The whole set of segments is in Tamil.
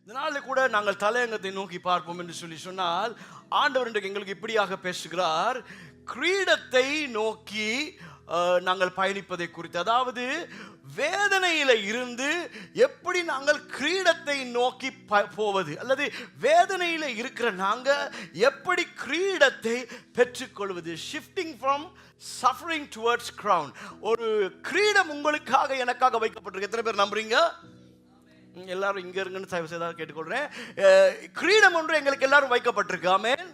இதனால கூட நாங்கள் தலையங்கத்தை நோக்கி பார்ப்போம் என்று சொன்னால், ஆண்டவர் இன்றைக்கு எங்களுக்கு இப்படியாக பேசுகிறார். கிரீடத்தை நோக்கி நாங்கள் பயணிப்பதை குறித்து, அதாவது வேதனையில இருந்து எப்படி நாங்கள் கிரீடத்தை நோக்கி போவது, அல்லது வேதனையில இருக்கிற நாங்க எப்படி கிரீடத்தை பெற்றுக்கொள்வது. Shifting from suffering towards crown. ஒரு கிரீடம் உங்களுக்காக எனக்காக வைக்கப்பட்டிருக்கு. எத்தனை பேர் நம்புறீங்க? எல்லாரும் இங்க இருங்கன்னு தயவு செய்து கேட்டுக்கொள்றேன். கிரீடம் ஒன்று எங்களுக்கு எல்லாரும் வைக்கப்பட்டிருக்கு. ஆமென்.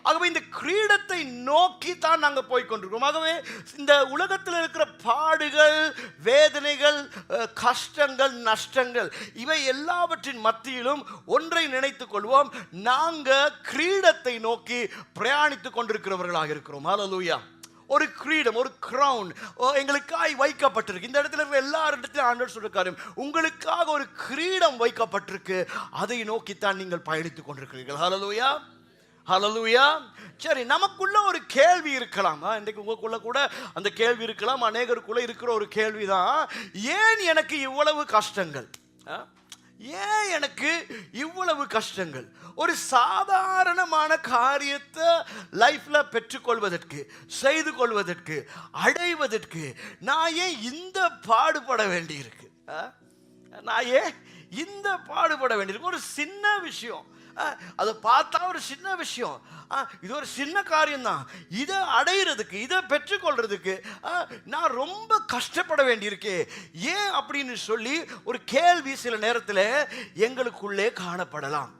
ஆகவே இந்த கிரீடத்தை நோக்கி தான் நாங்கள் போய்கொண்டிருக்கிறோம். ஆகவே இந்த உலகத்தில் இருக்கிற பாடுகள், வேதனைகள், கஷ்டங்கள், நஷ்டங்கள், இவை எல்லாவற்றின் மத்தியிலும் ஒன்றை நினைத்துக் கொள்வோம், நாங்கள் கிரீடத்தை நோக்கி பிரயாணித்துக் கொண்டிருக்கிறவர்களாக இருக்கிறோம். ஹல்லேலூயா. ஒரு கிரீடம், ஒரு கிரவுன் எங்களுக்காய் வைக்கப்பட்டிருக்கு. இந்த இடத்துல இருக்கிற எல்லா இடத்துலையும் ஆண்டவர் சொல்லிருக்காரு, உங்களுக்காக ஒரு கிரீடம் வைக்கப்பட்டிருக்கு, அதை நோக்கித்தான் நீங்கள் பயணித்துக் கொண்டிருக்கிறீர்கள். ஹல்லேலூயா, ஹல்லேலூயா. சரி, நமக்குள்ள ஒரு கேள்வி இருக்கலாம். இன்றைக்கு உங்களுக்குள்ள கூட அந்த கேள்வி இருக்கலாம். அநேகருக்குள்ள இருக்கிற ஒரு கேள்விதான், ஏன் எனக்கு இவ்வளவு கஷ்டங்கள்? ஏன் எனக்கு இவ்வளவு கஷ்டங்கள்? ஒரு சாதாரணமான காரியத்தை லைஃப்ல பெற்றுக்கொள்வதற்கு, செய்து கொள்வதற்கு, அடைவதற்கு நான் ஏன் இந்த பாடுபட வேண்டியிருக்கு? நான் ஏன் இந்த பாடுபட வேண்டியிருக்கு? ஒரு சின்ன விஷயம், அதை பார்த்தா ஒரு சின்ன விஷயம், இது ஒரு சின்ன காரியம்தான். இதை அடையிறதுக்கு, இதை பெற்றுக்கொள்றதுக்கு நான் ரொம்ப கஷ்டப்பட வேண்டியிருக்கு. ஏன் அப்படின்னு சொல்லி ஒரு கேள்வி சில நேரத்தில் எங்களுக்குள்ளே காணப்படலாம்.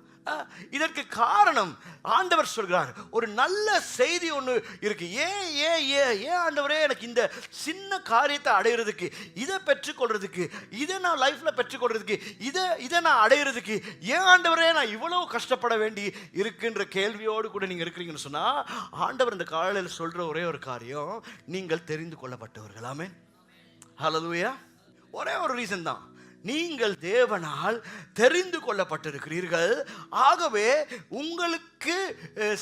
இதற்கு காரணம் ஆண்டவர் சொல்கிறார், ஒரு நல்ல செய்தி ஒன்று இருக்கு. ஏன் ஏன் ஏன் ஏன் ஆண்டவரே எனக்கு இந்த சின்ன காரியத்தை அடையிறதுக்கு, இதை பெற்றுக்கொள்றதுக்கு, இதை நான் லைஃப்ல பெற்றுக்கொள்றதுக்கு, இதை நான் அடையிறதுக்கு ஏன் ஆண்டவரே நான் இவ்வளவு கஷ்டப்பட வேண்டி இருக்குன்ற கேள்வியோடு கூட நீங்க இருக்கிறீங்கன்னு சொன்னா, ஆண்டவர் இந்த காலையில் சொல்ற ஒரே ஒரு காரியம், நீங்கள் தெரிந்து கொள்ளப்பட்டவர்கள். ஆமென். ஹல்லேலூயா. ஒரே ஒரு ரீசன் தான், நீங்கள் தேவனால் தெரிந்து கொள்ளப்பட்டிருக்கிறீர்கள். ஆகவே உங்களுக்கு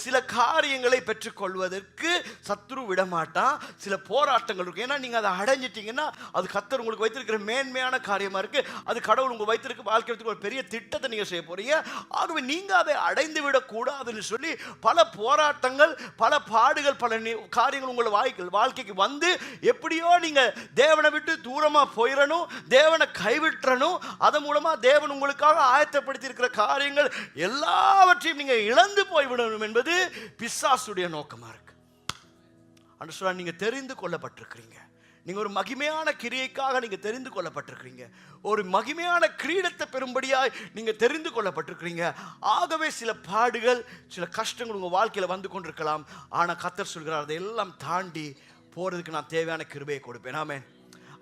சில காரியங்களை பெற்றுக்கொள்வதற்கு சத்துரு விடமாட்டான். சில போராட்டங்கள் இருக்கு. ஏன்னா நீங்க அதை அடைஞ்சிட்டீங்கன்னா அது கர்த்தர் உங்களுக்கு வைத்திருக்கிற மேன்மையான காரியமா இருக்கு. அது கடவுள் உங்களுக்கு வைத்திருக்க வாழ்க்கைக்கு ஒரு பெரிய திட்டத்தை நீங்க செய்ய போறீங்க. ஆகவே நீங்க அதை அடைந்து விடக்கூடாதுன்னு சொல்லி பல போராட்டங்கள், பல பாடுகள், பல காரியங்கள் உங்கள் வாழ்க்கைக்கு வந்து எப்படியோ நீங்க தேவனை விட்டு தூரமா போயிடணும், தேவனை கைவிட்டு, அதன் மூலமா தேவன் உங்களுக்காக ஆயத்தப்படுத்தி இருக்கிற காரியங்கள் எல்லாவற்றையும் நீங்க இழந்து போய்விடணும் என்பது பிசாசுடைய நோக்கமா இருக்கு. நீங்க தெரிந்து கொள்ளப்பட்டிருக்கிறீங்க. நீங்க ஒரு மகிமையான கிரியைக்காக நீங்க தெரிந்து கொள்ளப்பட்டிருக்கிறீங்க. ஒரு மகிமையான கிரீடத்தை பெறும்படியாய் நீங்க தெரிந்து கொள்ளப்பட்டிருக்கிறீங்க. ஆகவே சில பாடுகள், சில கஷ்டங்கள் உங்க வாழ்க்கையில வந்து கொண்டிருக்கலாம். ஆனா கர்த்தர் சொல்கிறார், அதையெல்லாம் தாண்டி போறதுக்கு நான் தேவையான கிருபையை கொடுப்பேன். ஆமென்.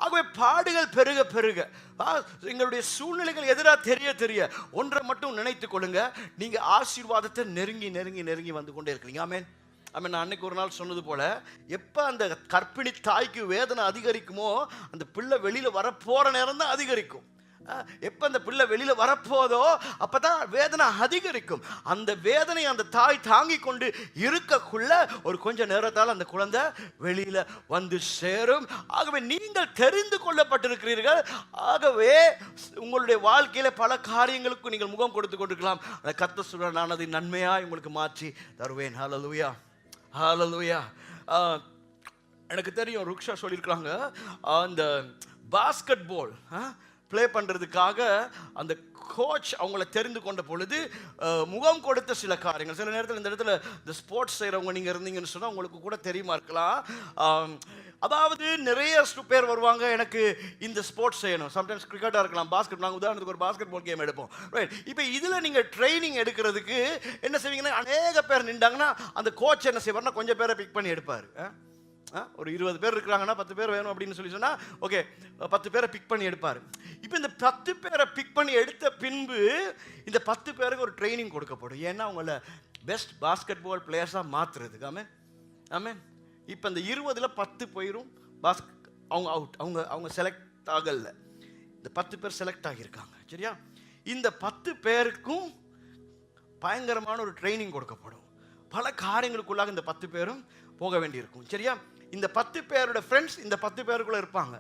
ஆகவே பாடுகள் பெருக பெருக, எங்களுடைய சூழ்நிலைகள் எதிராக தெரிய ஒன்றை மட்டும் நினைத்துக் கொள்ளுங்க, நீங்க ஆசீர்வாதத்தை நெருங்கி நெருங்கி நெருங்கி வந்து கொண்டே இருக்கிறீங்க. ஆமென். ஆமென். நான் அன்னைக்கு ஒரு நாள் சொன்னது போல, எப்ப அந்த கர்ப்பிணி தாய்க்கு வேதனை அதிகரிக்குமோ, அந்த பிள்ளை வெளியில வரப்போற நேரம் தான் அதிகரிக்கும். எப்ப அந்த பிள்ளை வெளியில வரப்போதோ அப்பதான் வேதனை அதிகரிக்கும். அந்த வேதனை அந்த தாய் தாங்கி கொண்டு இருக்கக்குள்ள ஒரு கொஞ்ச நேரத்தால் அந்த குழந்தை வெளியில வந்து சேரும். ஆகவே நீங்கள் தெரிந்து கொள்ளப்பட்டிருக்கிறீர்கள். ஆகவே உங்களுடைய வாழ்க்கையில பல காரியங்களுக்கு நீங்கள் முகம் கொடுத்து கொண்டிருக்கலாம். கர்த்தர் சொல்றார், நான் அதை நன்மையாய் உங்களுக்கு மாற்றி தருவேன். ஹல்லேலூயா, ஹல்லேலூயா. எனக்கு தெரியும், ருக்ஷா சொல்லியிருக்காங்க, அந்த பாஸ்கெட் பால் ப்ளே பண்ணுறதுக்காக அந்த கோச் அவங்கள தெரிந்து கொண்ட பொழுது முகம் கொடுத்த சில காரியங்கள், சில நேரத்தில் இந்த இடத்துல இந்த ஸ்போர்ட்ஸ் செய்கிறவங்க நீங்கள் இருந்தீங்கன்னு சொன்னால் உங்களுக்கு கூட தெரியுமா இருக்கலாம். அதாவது நிறைய பேர் வருவாங்க, எனக்கு இந்த ஸ்போர்ட்ஸ் செய்யணும். சம்டைம்ஸ் கிரிக்கெட்டாக இருக்கலாம், பாஸ்கெட். நாங்கள் உதாரணத்துக்கு ஒரு பாஸ்கெட் பால் கேம் எடுப்போம், ரைட்? இப்போ இதில் நீங்கள் ட்ரைனிங் எடுக்கிறதுக்கு என்ன செய்வீங்கன்னா, அநேக பேர் நின்றாங்கன்னா அந்த கோச் என்ன செய்வார்னா கொஞ்சம் பேரை பிக் பண்ணி எடுப்பார். ஒரு 20 பேர் இருக்கிறாங்கன்னா 10 பேர் வேணும் அப்படின்னு சொல்லி சொன்னால் ஓகே 10 பேரை பிக் பண்ணி எடுப்பார். இப்போ இந்த 10 பேரை பிக் பண்ணி எடுத்த பின்பு இந்த 10 பேருக்கு ஒரு ட்ரைனிங் கொடுக்கப்படும். ஏன்னா அவங்கள பெஸ்ட் பாஸ்கெட் பால் பிளேயர்ஸாக மாற்றுறதுக்கு. ஆமென், ஆமென். இப்போ இந்த 20ல் 10 போயிடும், அவங்க அவுட், அவங்க செலக்ட் ஆகல. இந்த 10 பேர் செலக்ட் ஆகியிருக்காங்க, சரியா? இந்த 10 பேருக்கும் பயங்கரமான ஒரு ட்ரைனிங் கொடுக்கப்படும். பல காரியங்களுக்குள்ளாக இந்த 10 பேரும் போக வேண்டியிருக்கும், சரியா? இந்த 10 பேரோட ஃப்ரெண்ட்ஸ் இந்த 10 பேருக்குள்ள இருப்பாங்க.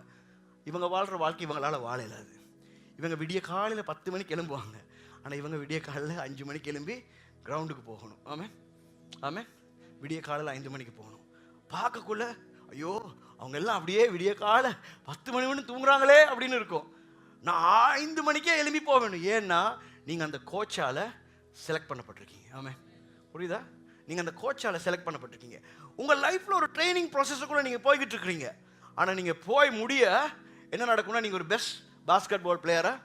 இவங்க வாழ்கிற வாழ்க்கை இவங்களால வாழ இல்லாது. இவங்க விடிய காலையில் 10 மணிக்கு எழும்புவாங்க. ஆனால் இவங்க விடிய காலையில் 5 மணிக்கு எழும்பி கிரவுண்டுக்கு போகணும். ஆமென் ஆமென். விடிய காலையில் 5 மணிக்கு போகணும். பார்க்கக்குள்ள ஐயோ அவங்க எல்லாம் அப்படியே விடிய காலை 10 மணி தூங்குறாங்களே அப்படின்னு இருக்கும். நான் 5 மணிக்கே எழும்பி போக வேணும். ஏன்னா நீங்கள் அந்த கோச்சால் செலக்ட் பண்ணப்பட்டிருக்கீங்க. ஆமென். புரியுதா? நீங்கள் அந்த கோச்சால் செலக்ட் பண்ணப்பட்டிருக்கீங்க. உங்கள் லைஃப்பில் ஒரு ட்ரைனிங் ப்ராசஸுக்குள்ளே நீங்கள் போய்கிட்டு இருக்கிறீங்க. ஆனால் நீங்கள் போய் முடிய என்ன நடக்கும்னா நீங்கள் ஒரு பெஸ்ட் பாஸ்கெட் பால் பிளேயராக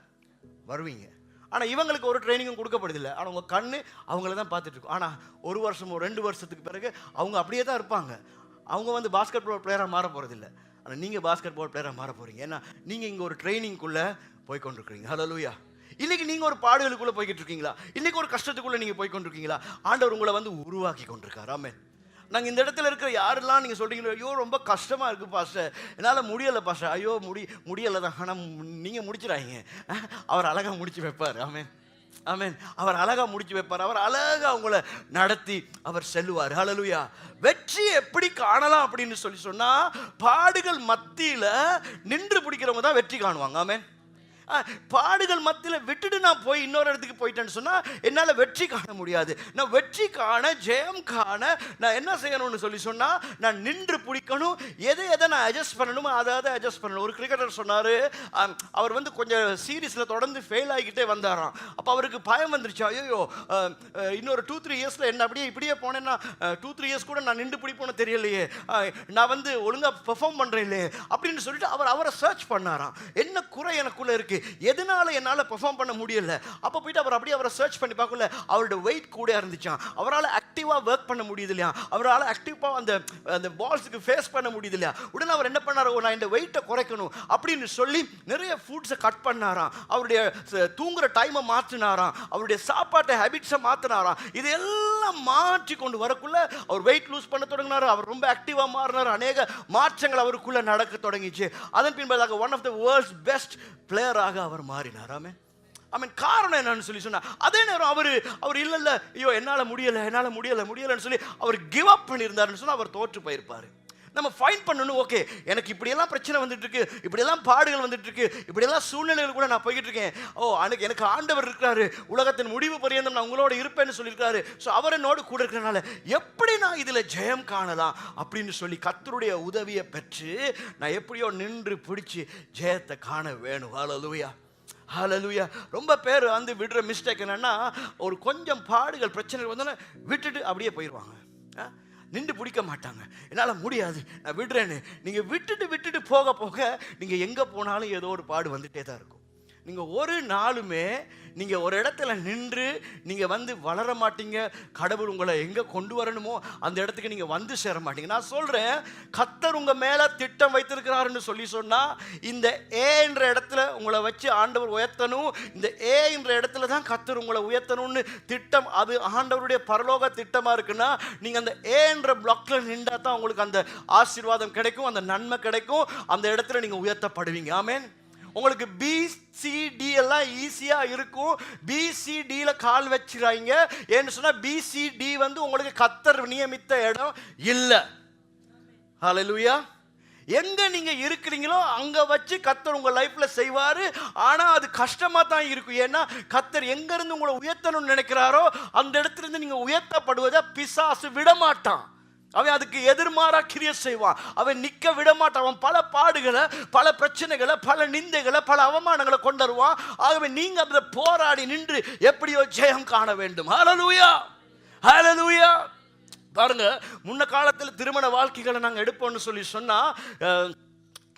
வருவீங்க. ஆனால் இவங்களுக்கு ஒரு ட்ரைனிங்கும் கொடுக்கப்படுதில்லை. ஆனால் உங்கள் கண்ணு அவங்கள தான் பார்த்துட்டு இருக்கும். ஆனால் 1 வருஷமோ 2 வருஷத்துக்கு பிறகு அவங்க அப்படியே தான் இருப்பாங்க. அவங்க வந்து பாஸ்கெட் பால் பிளேயராக மாற போகிறதில்லை. ஆனால் நீங்கள் பாஸ்கெட் பால் பிளேயராக மாற போகிறீங்க. ஏன்னா நீங்கள் இங்கே ஒரு ட்ரைனிங்குள்ளே போய் கொண்டிருக்கிறீங்க. ஹல்லேலூயா. இன்னைக்கு நீங்கள் ஒரு பாடுகளுக்குள்ளே போய்கிட்டு இருக்கீங்களா? இன்னைக்கு ஒரு கஷ்டத்துக்குள்ளே நீங்கள் போய் கொண்டிருக்கீங்களா? ஆண்டவர் உங்களை வந்து உருவாக்கி கொண்டிருக்கார். ஆமென். நாங்கள் இந்த இடத்துல இருக்கிற யாரெல்லாம் நீங்கள் சொல்கிறீங்களோ, ஐயோ ரொம்ப கஷ்டமாக இருக்குது பாஸ்டர், என்னால் முடியலை பாஸ்டர், ஐயோ முடியலை தான். ஆனால் நீங்கள் முடிச்சிடாதீங்க, அவர் அழகாக முடிச்சு வைப்பார். ஆமென் ஆமென். அவர் அழகாக முடிச்சு வைப்பார். அவர் அழகாக உங்களை நடத்தி அவர் செல்லுவார். ஹல்லேலூயா. வெற்றி எப்படி காணலாம் அப்படின்னு சொன்னா, பாடுகள் மத்தியில் நின்று பிடிக்கிறவங்க தான் வெற்றி காணுவாங்க. ஆமென். பாடுகள் மத்தியில் விட்டுட்டு நான் போய் இன்னொரு இடத்துக்கு போயிட்டேன்னு சொன்னால் என்னால் வெற்றி காண முடியாது. நான் வெற்றி காண, ஜெயம் காண நான் என்ன செய்யணும்னு சொன்னால், நான் நின்று பிடிக்கணும். எதை நான் அட்ஜஸ்ட் பண்ணணுமோ அதை அட்ஜஸ்ட் பண்ணணும். ஒரு கிரிக்கெட்டர் சொன்னார், அவர் வந்து கொஞ்சம் சீரீஸில் தொடர்ந்து ஃபெயில் ஆகிக்கிட்டே வந்தாராம். அப்போ அவருக்கு பயம் வந்துருச்சு. ஐயோ இன்னொரு 2-3 இயர்ஸில் என்ன அப்படியே இப்படியே போனேன்னா 2-3 இயர்ஸ் கூட நான் நின்று பிடிப்போன்னு தெரியலையே, நான் வந்து ஒழுங்காக பெர்ஃபார்ம் பண்ணுறேன் இல்லையே அப்படின்னு சொல்லிட்டு அவரை சர்ச் பண்ணாராம். என்ன குறை எனக்குள்ளே இருக்குது, எதனால என்னால் பெர்ஃபார்ம் பண்ண முடியல. அப்போ போயிட்டு அவரை சர்ச் பண்ணி பார்க்கல, அவரோட வெயிட் கூட இருந்துச்சான். அவரால் ஆக்டிவாக ஒர்க் பண்ண முடியுது இல்லையா, அவரால் ஆக்டிவாக அந்த பால்ஸுக்கு ஃபேஸ் பண்ண முடியுது இல்லையா. உடனே அவர் என்ன பண்ணாரோ, நான் இந்த வெயிட்டை குறைக்கணும் அப்படின்னு சொல்லி நிறைய ஃபுட்ஸை கட் பண்ணாராம். அவருடைய தூங்குற டைமை மாற்றினாராம். அவருடைய சாப்பாட்டை ஹேபிட்ஸை மாற்றினாராம். இதெல்லாம் மாற்றி கொண்டு வரக்குள்ள அவர் வெயிட் லூஸ் பண்ண தொடங்கினார். அவர் ரொம்ப ஆக்டிவாக மாறினார். அநேக மாற்றங்கள் அவருக்குள்ள நடக்க தொடங்கிச்சு. அதன் பின்பதாக one of the world's best பிளேயராக அவர் மாறினார். ஆமென். காரணம் என்னன்னு சொன்னா, அதே நேரம் அவர் இல்ல ஐயோ என்னால முடியலன்னு சொல்லி அவர் கிவ் அப் பண்ணியிருந்தாருன்னு சொன்னா அவர் தோற்று போயிருப்பாரு. நம்ம ஃபைன் பண்ணணும். ஓகே, எனக்கு இப்படியெல்லாம் பிரச்சனை வந்துட்டு இருக்கு, இப்படியெல்லாம் பாடுகள் வந்துட்டு இருக்கு, இப்படியெல்லாம் சூழ்நிலைகள் கூட நான் போய்கிட்டு இருக்கேன். எனக்கு ஆண்டவர் இருக்கிறாரு, உலகத்தின் முடிவு பரியந்தம் நான் உங்களோட இருப்பேன்னு சொல்லியிருக்காரு. ஸோ அவர் என்னோடு கூட இருக்கிறனால எப்படி நான் இதில் ஜெயம் காணலாம் அப்படின்னு சொல்லி கர்த்தருடைய உதவியை பெற்று நான் எப்படியோ நின்று பிடிச்சி ஜெயத்தை காண வேணும். ஹல்லேலூயா ஹல்லேலூயா. ரொம்ப பேர் வந்து விடுற மிஸ்டேக் என்னன்னா, ஒரு கொஞ்சம் பாடுகள் பிரச்சனைகள் வந்தோன்னே விட்டுட்டு அப்படியே போயிடுவாங்க. நின்று பிடிக்க மாட்டாங்க. என்னால் முடியாது, நான் விடுறேன்னு. நீங்கள் விட்டுட்டு போக நீங்கள் எங்கே போனாலும் ஏதோ ஒரு பாடு வந்துட்டே தான் இருக்கும். நீங்கள் ஒரு நாளுமே நீங்கள் ஒரு இடத்துல நின்று நீங்கள் வந்து வளர மாட்டீங்க. கடவுள் உங்களை எங்கே கொண்டு வரணுமோ அந்த இடத்துக்கு நீங்கள் வந்து சேர மாட்டீங்க. நான் சொல்கிறேன், கர்த்தர் உங்கள் மேலே திட்டம் வைத்திருக்கிறாருன்னு சொன்னால், இந்த ஏ என்ற இடத்துல உங்களை வச்சு ஆண்டவர் உயர்த்தணும். இந்த ஏ என்ற இடத்துல தான் கர்த்தர் உங்களை உயர்த்தணும்னு திட்டம், அது ஆண்டவருடைய பரலோக திட்டமாக இருக்குன்னா, நீங்கள் அந்த ஏ என்ற பிளாக்ல நின்றா தான் உங்களுக்கு அந்த ஆசீர்வாதம் கிடைக்கும், அந்த நன்மை கிடைக்கும். அந்த இடத்துல நீங்கள் உயர்த்தப்படுவீங்க. ஆமென். உங்களுக்கு BCD எல்லாம் ஈஸியா இருக்கும். BCDல கால் வச்சிராங்க. ஏன்னு சொன்னா BCD வந்து உங்களுக்கு கர்த்தர் நியமித்த இடம் இல்ல. ஹல்லேலூயா. எங்க நீங்க இருக்கிறீங்களோ அங்க வச்சு கர்த்தர் உங்க லைஃப்ல செய்வாரு. ஆனா அது கஷ்டமா தான் இருக்கும். ஏன்னா கர்த்தர் எங்க இருந்து உங்களை உயர்த்தணும்னு நினைக்கிறாரோ அந்த இடத்துல இருந்து நீங்க உயர்த்தப்படுவதை பிசாசு விடமாட்டான். அவன் அதுக்கு எதிர்மாறா கிரியை செய்வான். அவன் நிக்க விட மாட்டான். அவன் பல பாடுகளை, பல பிரச்சனைகளை, பல நிந்தைகளை, பல அவமானங்களை கொண்டு வருவான். ஆகவே நீங்க அதை போராடி நின்று எப்படியோ ஜெயம் காண வேண்டும். ஹல்லேலூயா ஹல்லேலூயா. பாருங்க, முன்ன காலத்தில் திருமண வாழ்க்கைகளை நாங்கள் எடுப்போம்னு சொன்னா,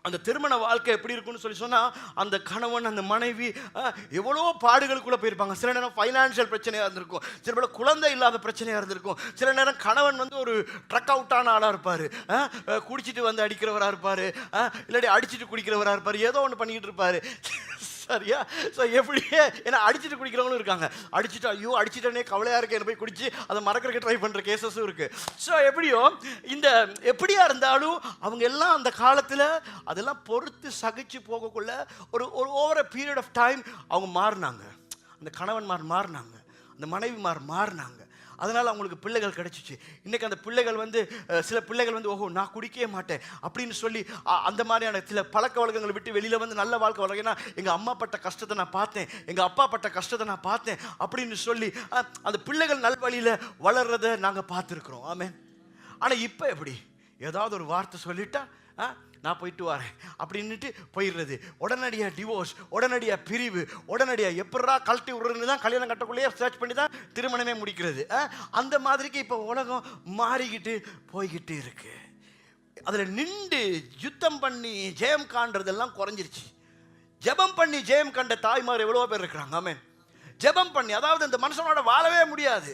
அந்த திருமண வாழ்க்கை எப்படி இருக்குன்னு சொன்னா, அந்த கணவன் அந்த மனைவி எவ்வளோ பாடுகளுக்குள்ளே போயிருப்பாங்க. சில நேரம் ஃபைனான்ஷியல் பிரச்சனையாக இருந்திருக்கும், சில பேர் குழந்தை இல்லாத பிரச்சனையாக இருந்திருக்கும், சில நேரம் கணவன் வந்து ஒரு ட்ரக் அவுட்டான ஆளாக இருப்பார், குடிச்சிட்டு வந்து அடிக்கிறவராக இருப்பார், இல்லாட்டி அடிச்சுட்டு குடிக்கிறவராக இருப்பார், ஏதோ ஒன்று பண்ணிக்கிட்டு இருப்பார். சரியா? ஸோ எப்படியே ஏன்னா அடிச்சுட்டு குடிக்கிறவங்களும் இருக்காங்க. அடிச்சுட்டு ஐயோ அடிச்சுட்டே கவலையாக இருக்கு, என்ன போய் குடிச்சு அதை மறக்கிறதுக்கு ட்ரை பண்ணுற கேசஸும் இருக்குது. ஸோ எப்படியோ எப்படியா இருந்தாலும் அவங்க எல்லாம் அந்த காலத்தில் அதெல்லாம் பொறுத்து சகிச்சு போகக்குள்ள ஒரு over a period of time அவங்க மாறினாங்க. அந்த கணவன்மார் மாறினாங்க, அந்த மனைவிமார் மாறினாங்க. அதனால் அவங்களுக்கு பிள்ளைகள் கிடைச்சிச்சு. இன்றைக்கி அந்த பிள்ளைகள் வந்து சில பிள்ளைகள் வந்து ஓஹோ நான் குடிக்கவே மாட்டேன் அப்படின்னு சொல்லி அந்த மாதிரியான சில பழக்க வழக்கங்களை விட்டு வெளியில் வந்து நல்ல வாழ்க்கை வளர்க்க, ஏன்னா எங்கள் அம்மா பட்ட கஷ்டத்தை நான் பார்த்தேன், எங்கள் அப்பா பட்ட கஷ்டத்தை நான் பார்த்தேன் அப்படின்னு சொல்லி அந்த பிள்ளைகள் நல்வழியில் வளர்றதை நாங்கள் பார்த்துருக்குறோம். ஆமென். ஆனால் இப்போ எப்படி, ஏதாவது ஒரு வார்த்தை சொல்லிட்டா நான் போயிட்டு வரேன் அப்படின்ட்டு போயிடுறது, உடனடியாக டிவோர்ஸ், உடனடியாக பிரிவு, உடனடியாக எப்படா கழட்டி விடுறதுன்னு தான் கல்யாணம் கட்டக்குள்ளேயே சர்ச் பண்ணி தான் திருமணமே முடிக்கிறது. அந்த மாதிரிக்கு இப்போ உலகம் மாறிக்கிட்டு போய்கிட்டு இருக்கு. அதில் நின்று யுத்தம் பண்ணி ஜெயம் காண்றதெல்லாம் குறைஞ்சிருச்சு. ஜெபம் பண்ணி ஜெயம் கண்ட தாய்மார் எவ்வளோ பேர் இருக்கிறாங்க. ஆமென். ஜெபம் பண்ணி, அதாவது இந்த மனுஷனோட வாழவே முடியாது,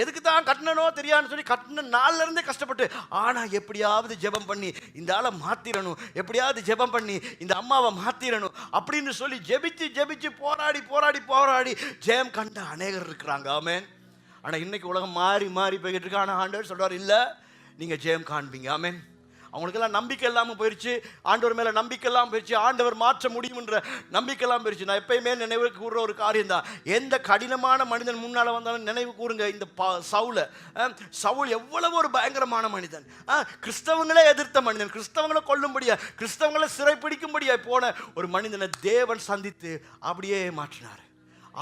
எதுக்கு தான் கட்டினனோ தெரியாதுன்னு சொல்லி கட்டின நாள்ல இருந்தே கஷ்டப்பட்டு, ஆனால் எப்படியாவது ஜெபம் பண்ணி இந்த ஆளை மாத்திரணும், எப்படியாவது ஜெபம் பண்ணி இந்த அம்மாவை மாத்திரணும் அப்படின்னு சொல்லி ஜெபிச்சு ஜெபிச்சு போராடி போராடி போராடி ஜெயம் கண்ட அநேகர் இருக்கிறாங்க. ஆமென். ஆனால் இன்னைக்கு உலகம் மாறி மாறி போய்கிட்டு இருக்கு. ஆனால் ஆண்டவர் சொல்றார், இல்லை நீங்கள் ஜெயம் காண்பீங்க. ஆமென். அவங்களுக்கெல்லாம் நம்பிக்கை இல்லாமல் போயிடுச்சு, ஆண்டவர் மேலே நம்பிக்கை இல்லாமல் போயிடுச்சு, ஆண்டவர் மாற்ற முடியும்ன்ற நம்பிக்கை இல்லாமல் போயிடுச்சு. நான் எப்பயுமே நினைவு கூறுற ஒரு காரியம் தான், எந்த கடினமான மனிதன் முன்னால் வந்தாலும் நினைவு கூறுங்க இந்த சவுல் எவ்வளவு ஒரு பயங்கரமான மனிதன், கிறிஸ்தவங்களே எதிர்த்த மனிதன், கிறிஸ்தவங்களை கொல்லும்படியா, கிறிஸ்தவங்களை சிறைப்பிடிக்கும்படியா போன ஒரு மனிதனை தேவன் சந்தித்து அப்படியே மாற்றினார்.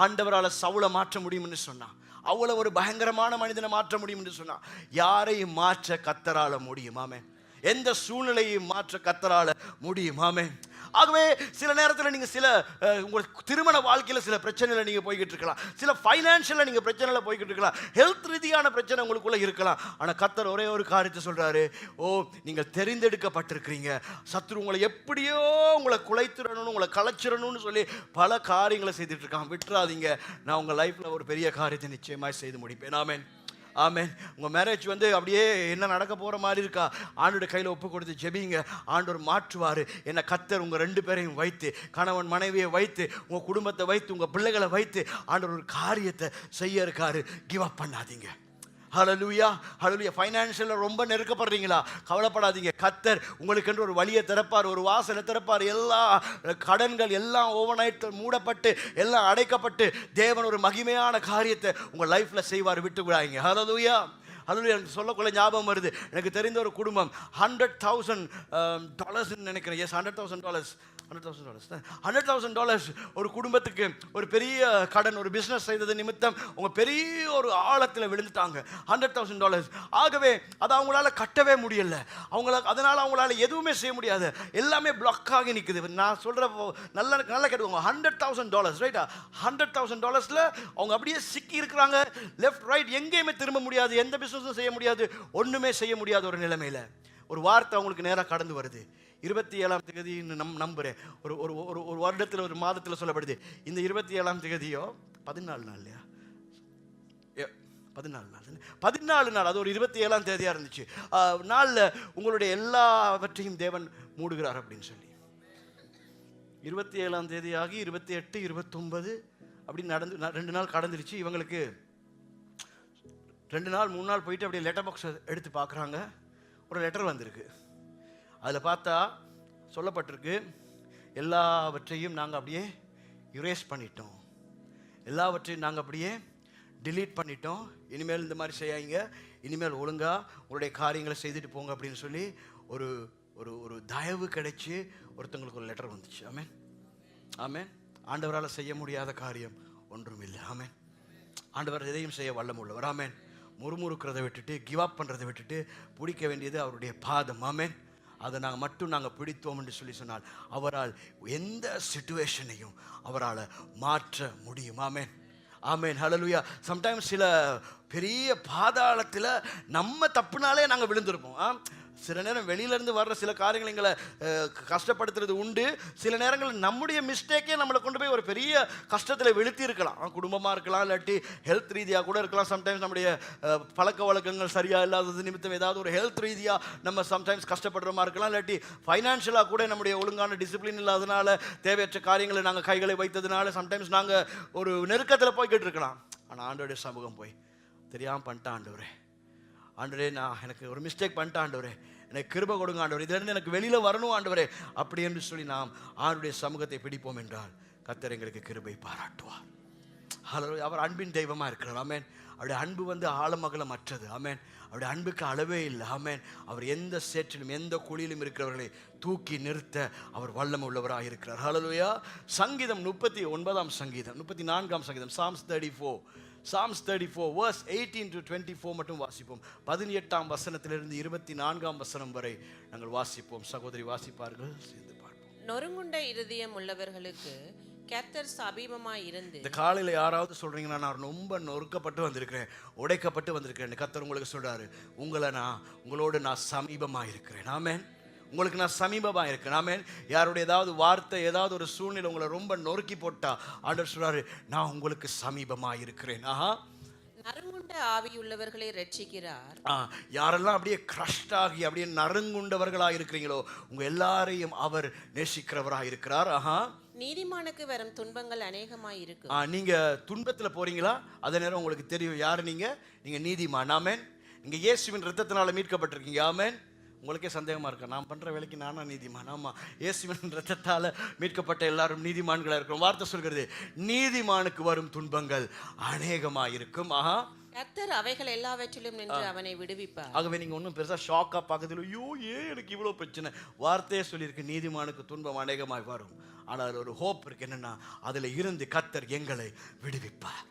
ஆண்டவரால் சவுலை மாற்ற முடியும்னு சொன்னான். அவ்வளவு ஒரு பயங்கரமான மனிதனை மாற்ற முடியும் என்று சொன்னா, யாரையும் மாற்ற கர்த்தரால முடியும். ஆமென். எந்த சூழ்நிலையும் மாற்ற கர்த்தரால முடியும். ஆமென். ஆகவே சில நேரத்தில் நீங்கள் சில உங்கள் திருமண வாழ்க்கையில் சில பிரச்சனையில் நீங்கள் போய்கிட்டு இருக்கலாம், சில ஃபைனான்ஷியலில் நீங்கள் பிரச்சனையில் போய்கிட்டு இருக்கலாம், ஹெல்த் ரீதியான பிரச்சனை உங்களுக்குள்ளே இருக்கலாம். ஆனால் கர்த்தர் ஒரே ஒரு காரியத்தை சொல்கிறாரு, ஓ நீங்கள் தெரிந்தெடுக்கப்பட்டிருக்கிறீங்க, சத்துரு உங்களை எப்படியோ உங்களை குலைத்திடணும், உங்களை கலைச்சிடணும்னு சொல்லி பல காரியங்களை செய்துட்டு இருக்கான். விட்டுறாதீங்க, நான் உங்கள் லைஃப்பில் ஒரு பெரிய காரியத்தை நிச்சயமாக செய்து முடிப்பேன். ஆமென். ஆமென். உங்கள் மேரேஜ் வந்து அப்படியே என்ன நடக்க போகிற மாதிரி இருக்கா, ஆண்டோட கையில் ஒப்பு கொடுத்து ஜெபிங்க, ஆண்டவர் மாற்றுவார். என்ன கர்த்தர் உங்கள் ரெண்டு பேரையும் வைத்து, கணவன் மனைவியை வைத்து, உங்கள் குடும்பத்தை வைத்து, உங்கள் பிள்ளைகளை வைத்து ஆண்டவர் ஒரு காரியத்தை செய்ய இருக்காரு. கிவ் அப் பண்ணாதீங்க. ஹல்லேலூயா, ஹல்லேலூயா. ஃபைனான்ஷியலில் ரொம்ப நெருக்கப்படுறீங்களா, கவலைப்படாதீங்க. கர்த்தர் உங்களுக்கென்று ஒரு வழியை திறப்பார், ஒரு வாசலை திறப்பார். எல்லா கடன்கள் எல்லாம் ஓவர்நைட் மூடப்பட்டு எல்லாம் அடைக்கப்பட்டு தேவன் ஒரு மகிமையான காரியத்தை உங்கள் லைஃப்பில் செய்வார். விட்டு விடாதீங்க. ஹல்லேலூயா, ஹல்லேலூயா. எனக்கு சொல்லக்குள்ள ஞாபகம் வருது, எனக்கு தெரிந்த ஒரு குடும்பம் $100,000 நினைக்கிறேன். எஸ், $100,000 ஒரு குடும்பத்துக்கு ஒரு பெரிய கடன், ஒரு பிஸ்னஸ் செய்தது நிமித்தம் அவங்க பெரிய ஒரு ஆழத்தில் விழுந்துட்டாங்க. $100,000. ஆகவே அதை அவங்களால கட்டவே முடியல. அதனால் அவங்களால எதுவுமே செய்ய முடியாது, எல்லாமே பிளாக் ஆகி நிற்குது. நான் சொல்கிற நல்லா கேட்டுக்கோங்க, $100,000 ரைட்டா, $100,000 அவங்க அப்படியே சிக்கி இருக்கிறாங்க. லெஃப்ட் ரைட் எங்கேயுமே திரும்ப முடியாது, எந்த பிஸ்னஸும் செய்ய முடியாது, ஒன்றுமே செய்ய முடியாத ஒரு நிலைமையில் ஒரு வார்த்தை அவங்களுக்கு நேராக கடந்து வருது. 27ஆம் தேதி நம்புறேன், ஒரு வருடத்தில் ஒரு மாதத்தில் சொல்லப்படுது. இந்த 27ஆம் தேதியோ 14 நாள் இல்லையா, 14 நாள், அது ஒரு 27ஆம் தேதியாக இருந்துச்சு. நாளில் உங்களுடைய எல்லாவற்றையும் தேவன் மூடுகிறார் அப்படின்னு சொல்லி 27ஆம் தேதியாகி 28, 29 அப்படி நடந்து 2 நாள் கடந்துருச்சு. இவங்களுக்கு 2 நாள் 3 நாள் போயிட்டு அப்படியே லெட்டர் பாக்ஸ் எடுத்து பார்க்குறாங்க. ஒரு லெட்டர் வந்திருக்கு. அதில் பார்த்தா சொல்லப்பட்டிருக்கு, எல்லாவற்றையும் நாங்கள் அப்படியே யுரேஸ் பண்ணிட்டோம், எல்லாவற்றையும் நாங்கள் அப்படியே டிலீட் பண்ணிட்டோம், இனிமேல் இந்த மாதிரி செய்யாங்க, இனிமேல் ஒழுங்காக உங்களுடைய காரியங்களை செய்துட்டு போங்க அப்படின்னு சொல்லி ஒரு ஒரு ஒரு தயவு கிடைச்சி ஒருத்தங்களுக்கு ஒரு லெட்டர் வந்துச்சு. ஆமென், ஆமென். ஆண்டவரால் செய்ய முடியாத காரியம் ஒன்றும் இல்லை. ஆமென். ஆண்டவர் எதையும் செய்ய வல்லம் உள்ளவர். ஆமென். முறுமுறுக்கிறதை விட்டுட்டு, கிவ் அப் பண்ணுறதை விட்டுட்டு பிடிக்க வேண்டியது அவருடைய பாதம். ஆமென். அதை நாங்கள் பிடித்தோம் என்று சொல்லி சொன்னால் அவரால் எந்த சிச்சுவேஷனையும் அவரால் மாற்ற முடியும். ஆமென், ஆமென், ஹல்லேலூயா. சம்டைம்ஸ் சில பெரிய பாதாளத்தில் நம்ம தப்புனாலே நாங்கள் விழுந்திருப்போம். சில நேரம் வெளியிலேருந்து வர்ற சில காரியங்கள் எங்களை கஷ்டப்படுத்துறது உண்டு. சில நேரங்களில் நம்முடைய மிஸ்டேக்கே நம்மளை கொண்டு போய் ஒரு பெரிய கஷ்டத்தில் வெளுத்தி இருக்கலாம். குடும்பமாக இருக்கலாம், இல்லாட்டி ஹெல்த் ரீதியாக கூட இருக்கலாம். சம்டைம்ஸ் நம்முடைய பழக்க வழக்கங்கள் சரியாக இல்லாதது நிமித்தம் ஏதாவது ஒரு ஹெல்த் ரீதியாக நம்ம சம்டைம்ஸ் கஷ்டப்படுற மாதிரி இருக்கலாம், இல்லாட்டி ஃபைனான்ஷியலாக கூட நம்முடைய ஒழுங்கான டிசிப்ளின் இல்லாதனால, தேவையற்ற காரியங்களை நாங்கள் கைகளை வைத்ததுனால சம்டைம்ஸ் நாங்கள் ஒரு நெருக்கத்தில் போய்கிட்டு இருக்கலாம். ஆனால் ஆண்டவருடைய சமூகம் போய், தெரியாமல் பண்ணிட்டேன் ஆண்டவரே, ஆண்டவரே நான் எனக்கு ஒரு மிஸ்டேக் பண்ணிட்டேன் ஆண்டவரே, எனக்கு கிருபை கொடுங்க ஆண்டவரே, இதிலிருந்து எனக்கு வெளியில் வரணும் ஆண்டவரே அப்படி என்று சொல்லி நாம் ஆண்டவருடைய சமூகத்தை பிடிப்போம் என்றால் கர்த்தர் எங்களுக்கு கிருபை பாராட்டுவார். ஹல்லேலூயா. அவர் அன்பின் தெய்வமா இருக்கிறார். ஆமென். அவருடைய அன்பு வந்து ஆழமகலமற்றது. ஆமென். அவருடைய அன்புக்கு அளவே இல்லை. ஆமென். அவர் எந்த சேற்றிலும் எந்த குழியிலும் இருக்கிறவர்களை தூக்கி நிறுத்த அவர் வல்லமை உள்ளவராக இருக்கிறார். ஹல்லேலூயா. சங்கீதம் 39ஆம் சங்கீதம் 34ஆம் சங்கீதம் Psalms 34 verse 18 to 24 மட்டும் வாசிப்போம். 18ஆம் வசனத்திலிருந்து 24ஆம் வசனம் வரை நாங்கள் வாசிப்போம். சகோதரி வாசிப்பார்கள், சேர்ந்து பார்ப்போம். நொறுங்குண்ட இருதயம் உள்ளவர்களுக்கு கர்த்தர் சமீபமாய் இருந்து. இந்த காலையில யாராவது சொல்றீங்கன்னா நான் ரொம்ப நொறுக்கப்பட்டு வந்திருக்கிறேன், உடைக்கப்பட்டு வந்திருக்கிறேன், கர்த்தர் உங்களுக்கு சொல்றாரு, உங்களோடு நான் சமீபமா இருக்கிறேன். ஆமென். உங்களுக்கு நான் சமீபமா இருக்கிறேன். ஆமென். யாருடைய ஏதாவது வார்த்தை, ஏதாவது ஒரு சூழ்நிலை உங்களை ரொம்ப நொறுக்கி போட்டா ஆண்டவர் சொல்றாரு, நான் உங்களுக்கு சமீபமா இருக்கிறேன். நறுங்குண்ட ஆவியுள்ளவர்களை ரட்சிக்கிறார். யாரெல்லாம் அப்படியே கிரஷ்ட் ஆகி அப்படியே நறுங்குண்டவர்களா இருக்கிறீங்களோ உங்க எல்லாரையும் அவர் நேசிக்கிறவரா இருக்கிறார். நீதிமானுக்கு வரும் துன்பங்கள் அநேகமாய் இருக்கு. நீங்க துன்பத்துல போறீங்களா? அதே நேரம் உங்களுக்கு தெரியும் யாரு நீங்க நீதிமான். ஆமென். நீங்க இயேசுவின் இரத்தத்தினால மீட்கப்பட்டிருக்கீங்க. ஆமென். உங்களுக்கே சந்தேகமா இருக்கா, நான் பண்ற வேலைக்கு நானா நீதிமான்? ஆமா, இயேசுவின் இரத்தத்தால மீட்கப்பட்ட எல்லாரும் நீதிமான்களா இருக்கிறோம். வார்த்தை சொல்கிறது, நீதிமானுக்கு வரும் துன்பங்கள் அநேகமா இருக்கும். கர்த்தர் அவைகள் எல்லாவற்றிலும் நின்று அவனை விடுவிப்பார். ஆகவே நீங்க ஒன்றும் பெருசா ஷாக்கா பார்க்கறதுல, ஐயோ ஏன் எனக்கு இவ்வளவு பிரச்சனை, வார்த்தையே சொல்லியிருக்கு, நீதிமானுக்கு துன்பம் அநேகமாய் வரும். ஆனால் அதில் ஒரு ஹோப் இருக்கு. என்னன்னா, அதுல இருந்து கர்த்தர் எங்களை விடுவிப்பார்.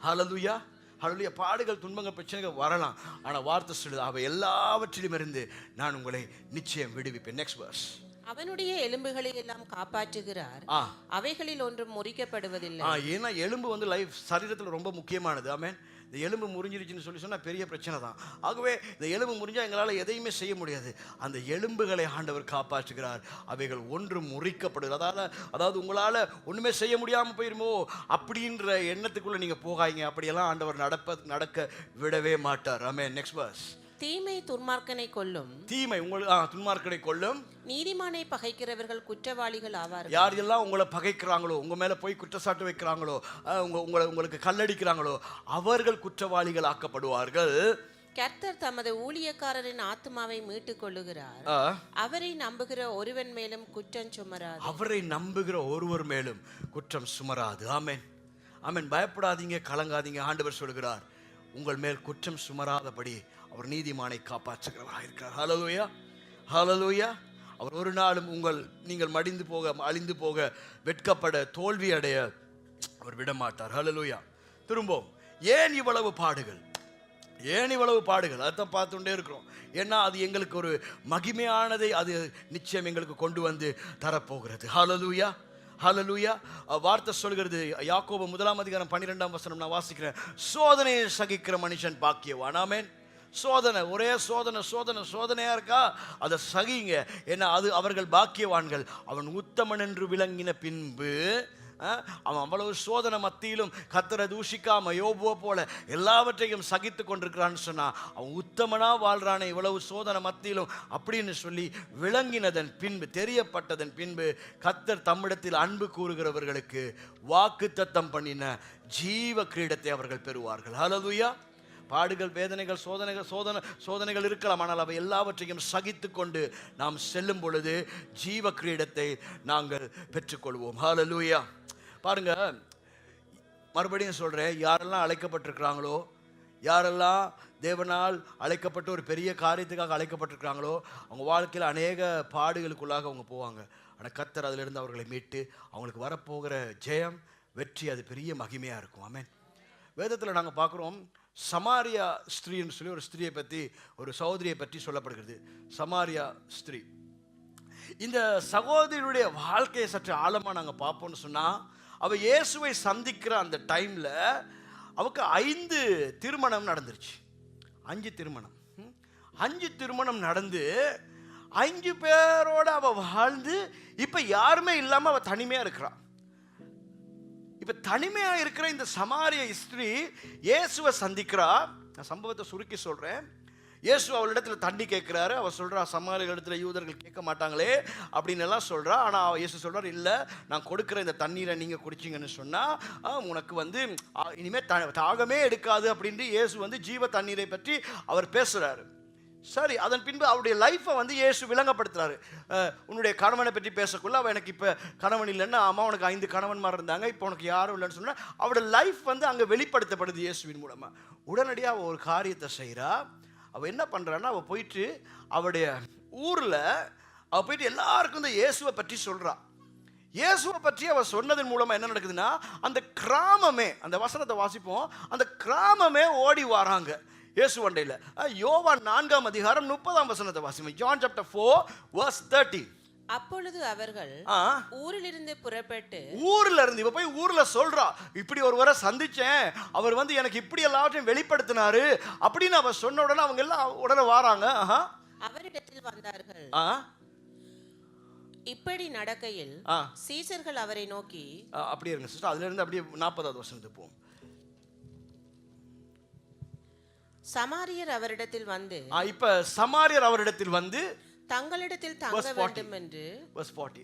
ஹல்லேலூயா. ஹல்லேலூயா. பாடுகள், துன்பங்கள், பிரச்சனைகள் வரலாம், ஆனா வார்த்தை சொல்லுது, அவை எல்லாவற்றிலும் இருந்து நான் உங்களை நிச்சயம் விடுவிப்பேன். Next verse. அவனுடைய எலும்புகளை எல்லாம் காப்பாற்றுகிறார், அவைகளில் ஒன்றும் முறிக்கப்படுவதில்லை. ஏன்னா எலும்பு வந்து லைஃப் சரீரத்தில் ரொம்ப முக்கியமானது. ஆமென். இந்த எலும்பு முறிஞ்சிருச்சுன்னு சொன்னால் பெரிய பிரச்சனை தான். ஆகவே இந்த எலும்பு முறிஞ்சால் எங்களால் எதையுமே செய்ய முடியாது. அந்த எலும்புகளை ஆண்டவர் காப்பாற்றுகிறார், அவைகள் ஒன்றும் முறிக்கப்படுது. அதாவது உங்களால் ஒன்றுமே செய்ய முடியாமல் போயிருமோ அப்படின்ற எண்ணத்துக்குள்ளே நீங்கள் போகாதீங்க. அப்படியெல்லாம் ஆண்டவர் நடக்க விடவே மாட்டார். ஆமென். Next verse. தீமை துன்மார்க்கனை கொல்லும். தீமை துன்மார்க்கனை கொல்லும். நீதிமானை பகைக்கிறவர்கள் குற்றவாளிகள் ஆவார்கள். யார் எல்லாம் உங்களை பகைக்கிறாங்களோ, உங்க மேல போய் குற்றச்சாட்டு வைக்கிறாங்களோ, உங்களுக்கு கல்லடிக்கிறாங்களோ, அவர்கள் குற்றவாளிகள் ஆக்கப்படுவார்கள். கர்த்தர் தமது ஊழியக்காரரின் ஆத்மாவை மீட்டுக் கொள்ளுகிறார், அவரை நம்புகிற ஒருவன் மேலும் குற்றம் சுமராது. அவரை நம்புகிற ஒருவர் மேலும் குற்றம் சுமராது. ஆமென். ஆமென். பயப்படாதீங்க, கலங்காதீங்க. ஆண்டவர் சொல்கிறார், உங்கள் மேல் குற்றம் சுமராதபடி அவர் நீதிமானை காப்பாற்றுகிறவராக இருக்கிறார். ஹல்லேலூயா. ஹல்லேலூயா. அவர் ஒரு நாளும் நீங்கள் மடிந்து போக, அழிந்து போக, வெட்கப்பட, தோல்வி அடைய அவர் விடமாட்டார். ஹல்லேலூயா. திரும்பவும் ஏன் இவ்வளவு பாடுகள், ஏன் இவ்வளவு பாடுகள், அதைத்தான் பார்த்துட்டே இருக்கிறோம். ஏன்னா அது எங்களுக்கு ஒரு மகிமையானதை அது நிச்சயம் எங்களுக்கு கொண்டு வந்து தரப்போகிறது. ஹல்லேலூயா. ஹல்லேலூயா. வார்த்தை சொல்கிறது, யாக்கோபு 1ஆம் அதிகாரம் 12ஆம் வசனம் நான் வாசிக்கிறேன். சோதனையை சகிக்கிற மனுஷன் பாக்கியவான். ஆமென். சோதனை, ஒரே சோதனையா இருக்கா, அதை சகிங்க. ஏன்னா அது அவர்கள் பாக்கியவான்கள். அவன் உத்தமன் என்று விளங்கின பின்பு, அவன் அவ்வளவு சோதனை மத்தியிலும் கர்த்தரை தூஷிக்காம யோபுவை போல எல்லாவற்றையும் சகித்து கொண்டிருக்கிறான்னு சொன்னா, அவன் உத்தமனா வாழ்றானே இவ்வளவு சோதனை மத்தியிலும் அப்படின்னு சொல்லி விளங்கினதன் பின்பு, தெரியப்பட்டதன் பின்பு, கர்த்தர் தம்மிடத்தில் அன்பு கூறுகிறவர்களுக்கு வாக்குத்தத்தம் பண்ணின ஜீவ கிரீடத்தை அவர்கள் பெறுவார்கள். ஹல்லேலூயா. பாடுகள், வேதனைகள், சோதனைகள் இருக்கலாம், ஆனால் அவை எல்லாவற்றையும் சகித்து கொண்டு நாம் செல்லும் பொழுது ஜீவ கிரீடத்தை நாங்கள் பெற்றுக்கொள்வோம். ஹல்லேலூயா. பாருங்க, மறுபடியும் சொல்றேன், யாரெல்லாம் அழைக்கப்பட்டிருக்கிறாங்களோ, யாரெல்லாம் தேவனால் அழைக்கப்பட்டு ஒரு பெரிய காரியத்துக்காக அழைக்கப்பட்டிருக்கிறாங்களோ, அவங்க வாழ்க்கையில் அநேக பாடுகளுக்குள்ளாக அவங்க போவாங்க. ஆனால் கர்த்தர் அதிலிருந்து அவர்களை மீட்டு அவங்களுக்கு வரப்போகிற ஜெயம், வெற்றி, அது பெரிய மகிமையாக இருக்கும். ஆமென். வேதத்தில் நாங்கள் பார்க்குறோம், சமாரியா ஸ்திரீன்னு சொல்லி ஒரு ஸ்திரியை பற்றி, ஒரு சகோதரியை பற்றி சொல்லப்படுகிறது. சமாரியா ஸ்திரீ. இந்த சகோதரியுடைய வாழ்க்கையை சற்று ஆழமாக நாங்கள் பார்ப்போம்னு சொன்னால், அவள் இயேசுவை சந்திக்கிற அந்த டைமில் அவளுக்கு 5 திருமணம் நடந்துருச்சு. 5 திருமணம். 5 திருமணம் நடந்து 5 பேரோட அவள் வாழ்ந்து இப்போ யாருமே இல்லாமல் அவள் தனிமையாக இருக்கிறாள். இப்ப தனிமையா இருக்கிற இந்த சமாரிய ஸ்திரீ இயேசுவை சந்திக்கிறா. நான் சம்பவத்தை சுருக்கி சொல்றேன். இயேசு அவளிடத்துல தண்ணி கேட்கிறாரு. அவ சொல்றா, சமாரிய இடத்துல யூதர்கள் கேட்க மாட்டாங்களே அப்படின்னு எல்லாம் சொல்றா. ஆனா இயேசு சொல்றாரு, இல்ல, நான் கொடுக்கிற இந்த தண்ணீரை நீங்க குடிச்சிங்கன்னு சொன்னா உனக்கு இனிமே தாகமே எடுக்காது அப்படின்ட்டு இயேசு ஜீவ தண்ணீரை பற்றி அவர் பேசுறாரு. சரி, அதன் பின்பு அவருடைய லைஃப்பை வந்து இயேசு விளங்கப்படுத்துறாரு. உன்னுடைய கணவனை பற்றி பேசக்குள்ள அவன் எனக்கு இப்போ கணவன் இல்லைன்னா, அம்மா உனக்கு 5 கணவன்மார் இருந்தாங்க, இப்போ உனக்கு யாரும் இல்லைன்னு சொன்னா அவருடைய லைஃப் வந்து அங்கே வெளிப்படுத்தப்படுது இயேசுவின் மூலமா. உடனடியாக அவள் ஒரு காரியத்தை செய்கிறா. அவள் என்ன பண்ணுறான்னா, அவள் போயிட்டு அவருடைய ஊரில் அவள் போயிட்டு எல்லாருக்கும் இந்த இயேசுவை பற்றி சொல்கிறா. இயேசுவை பற்றி அவள் சொன்னதன் மூலமாக என்ன நடக்குதுன்னா, அந்த கிராமமே, அந்த வசனத்தை வாசிப்போம், அந்த கிராமமே ஓடி வராங்க இயேசு வண்டையில். யோவான் 4ஆம் அதிகாரம் 30ஆம் வசனத்தை வாசிப்போம். John chapter 4 verse 30. அப்பொழுது அவர்கள் ஊரிலிருந்து புறப்பட்டு, ஊர்ல இருந்து இவ போய் ஊர்ல சொல்றா, இப்படி ஒருவரை சந்திச்சேன், அவர் வந்து எனக்கு இப்படி எல்லாத்தையும் வெளிப்படுத்தினாரு அப்படின்னு அவ சொன்ன உடனே அவங்க எல்லாம் உடனே வராங்க. அவரிடத்தில் வந்தார்கள். இப்படி நடக்கையில் சீசர்கள் அவரை நோக்கி, அப்படியே இருங்க சிஸ்டர், அதுல இருந்து அப்படியே 40ஆவது வசனத்துக்கு போவோம். சமாரியர் அவரிடத்தில் வந்து, இப்ப சமாரியர் அவரிடத்தில் வந்து தங்களிடத்தில் தங்க வேண்டும் என்று. verse 40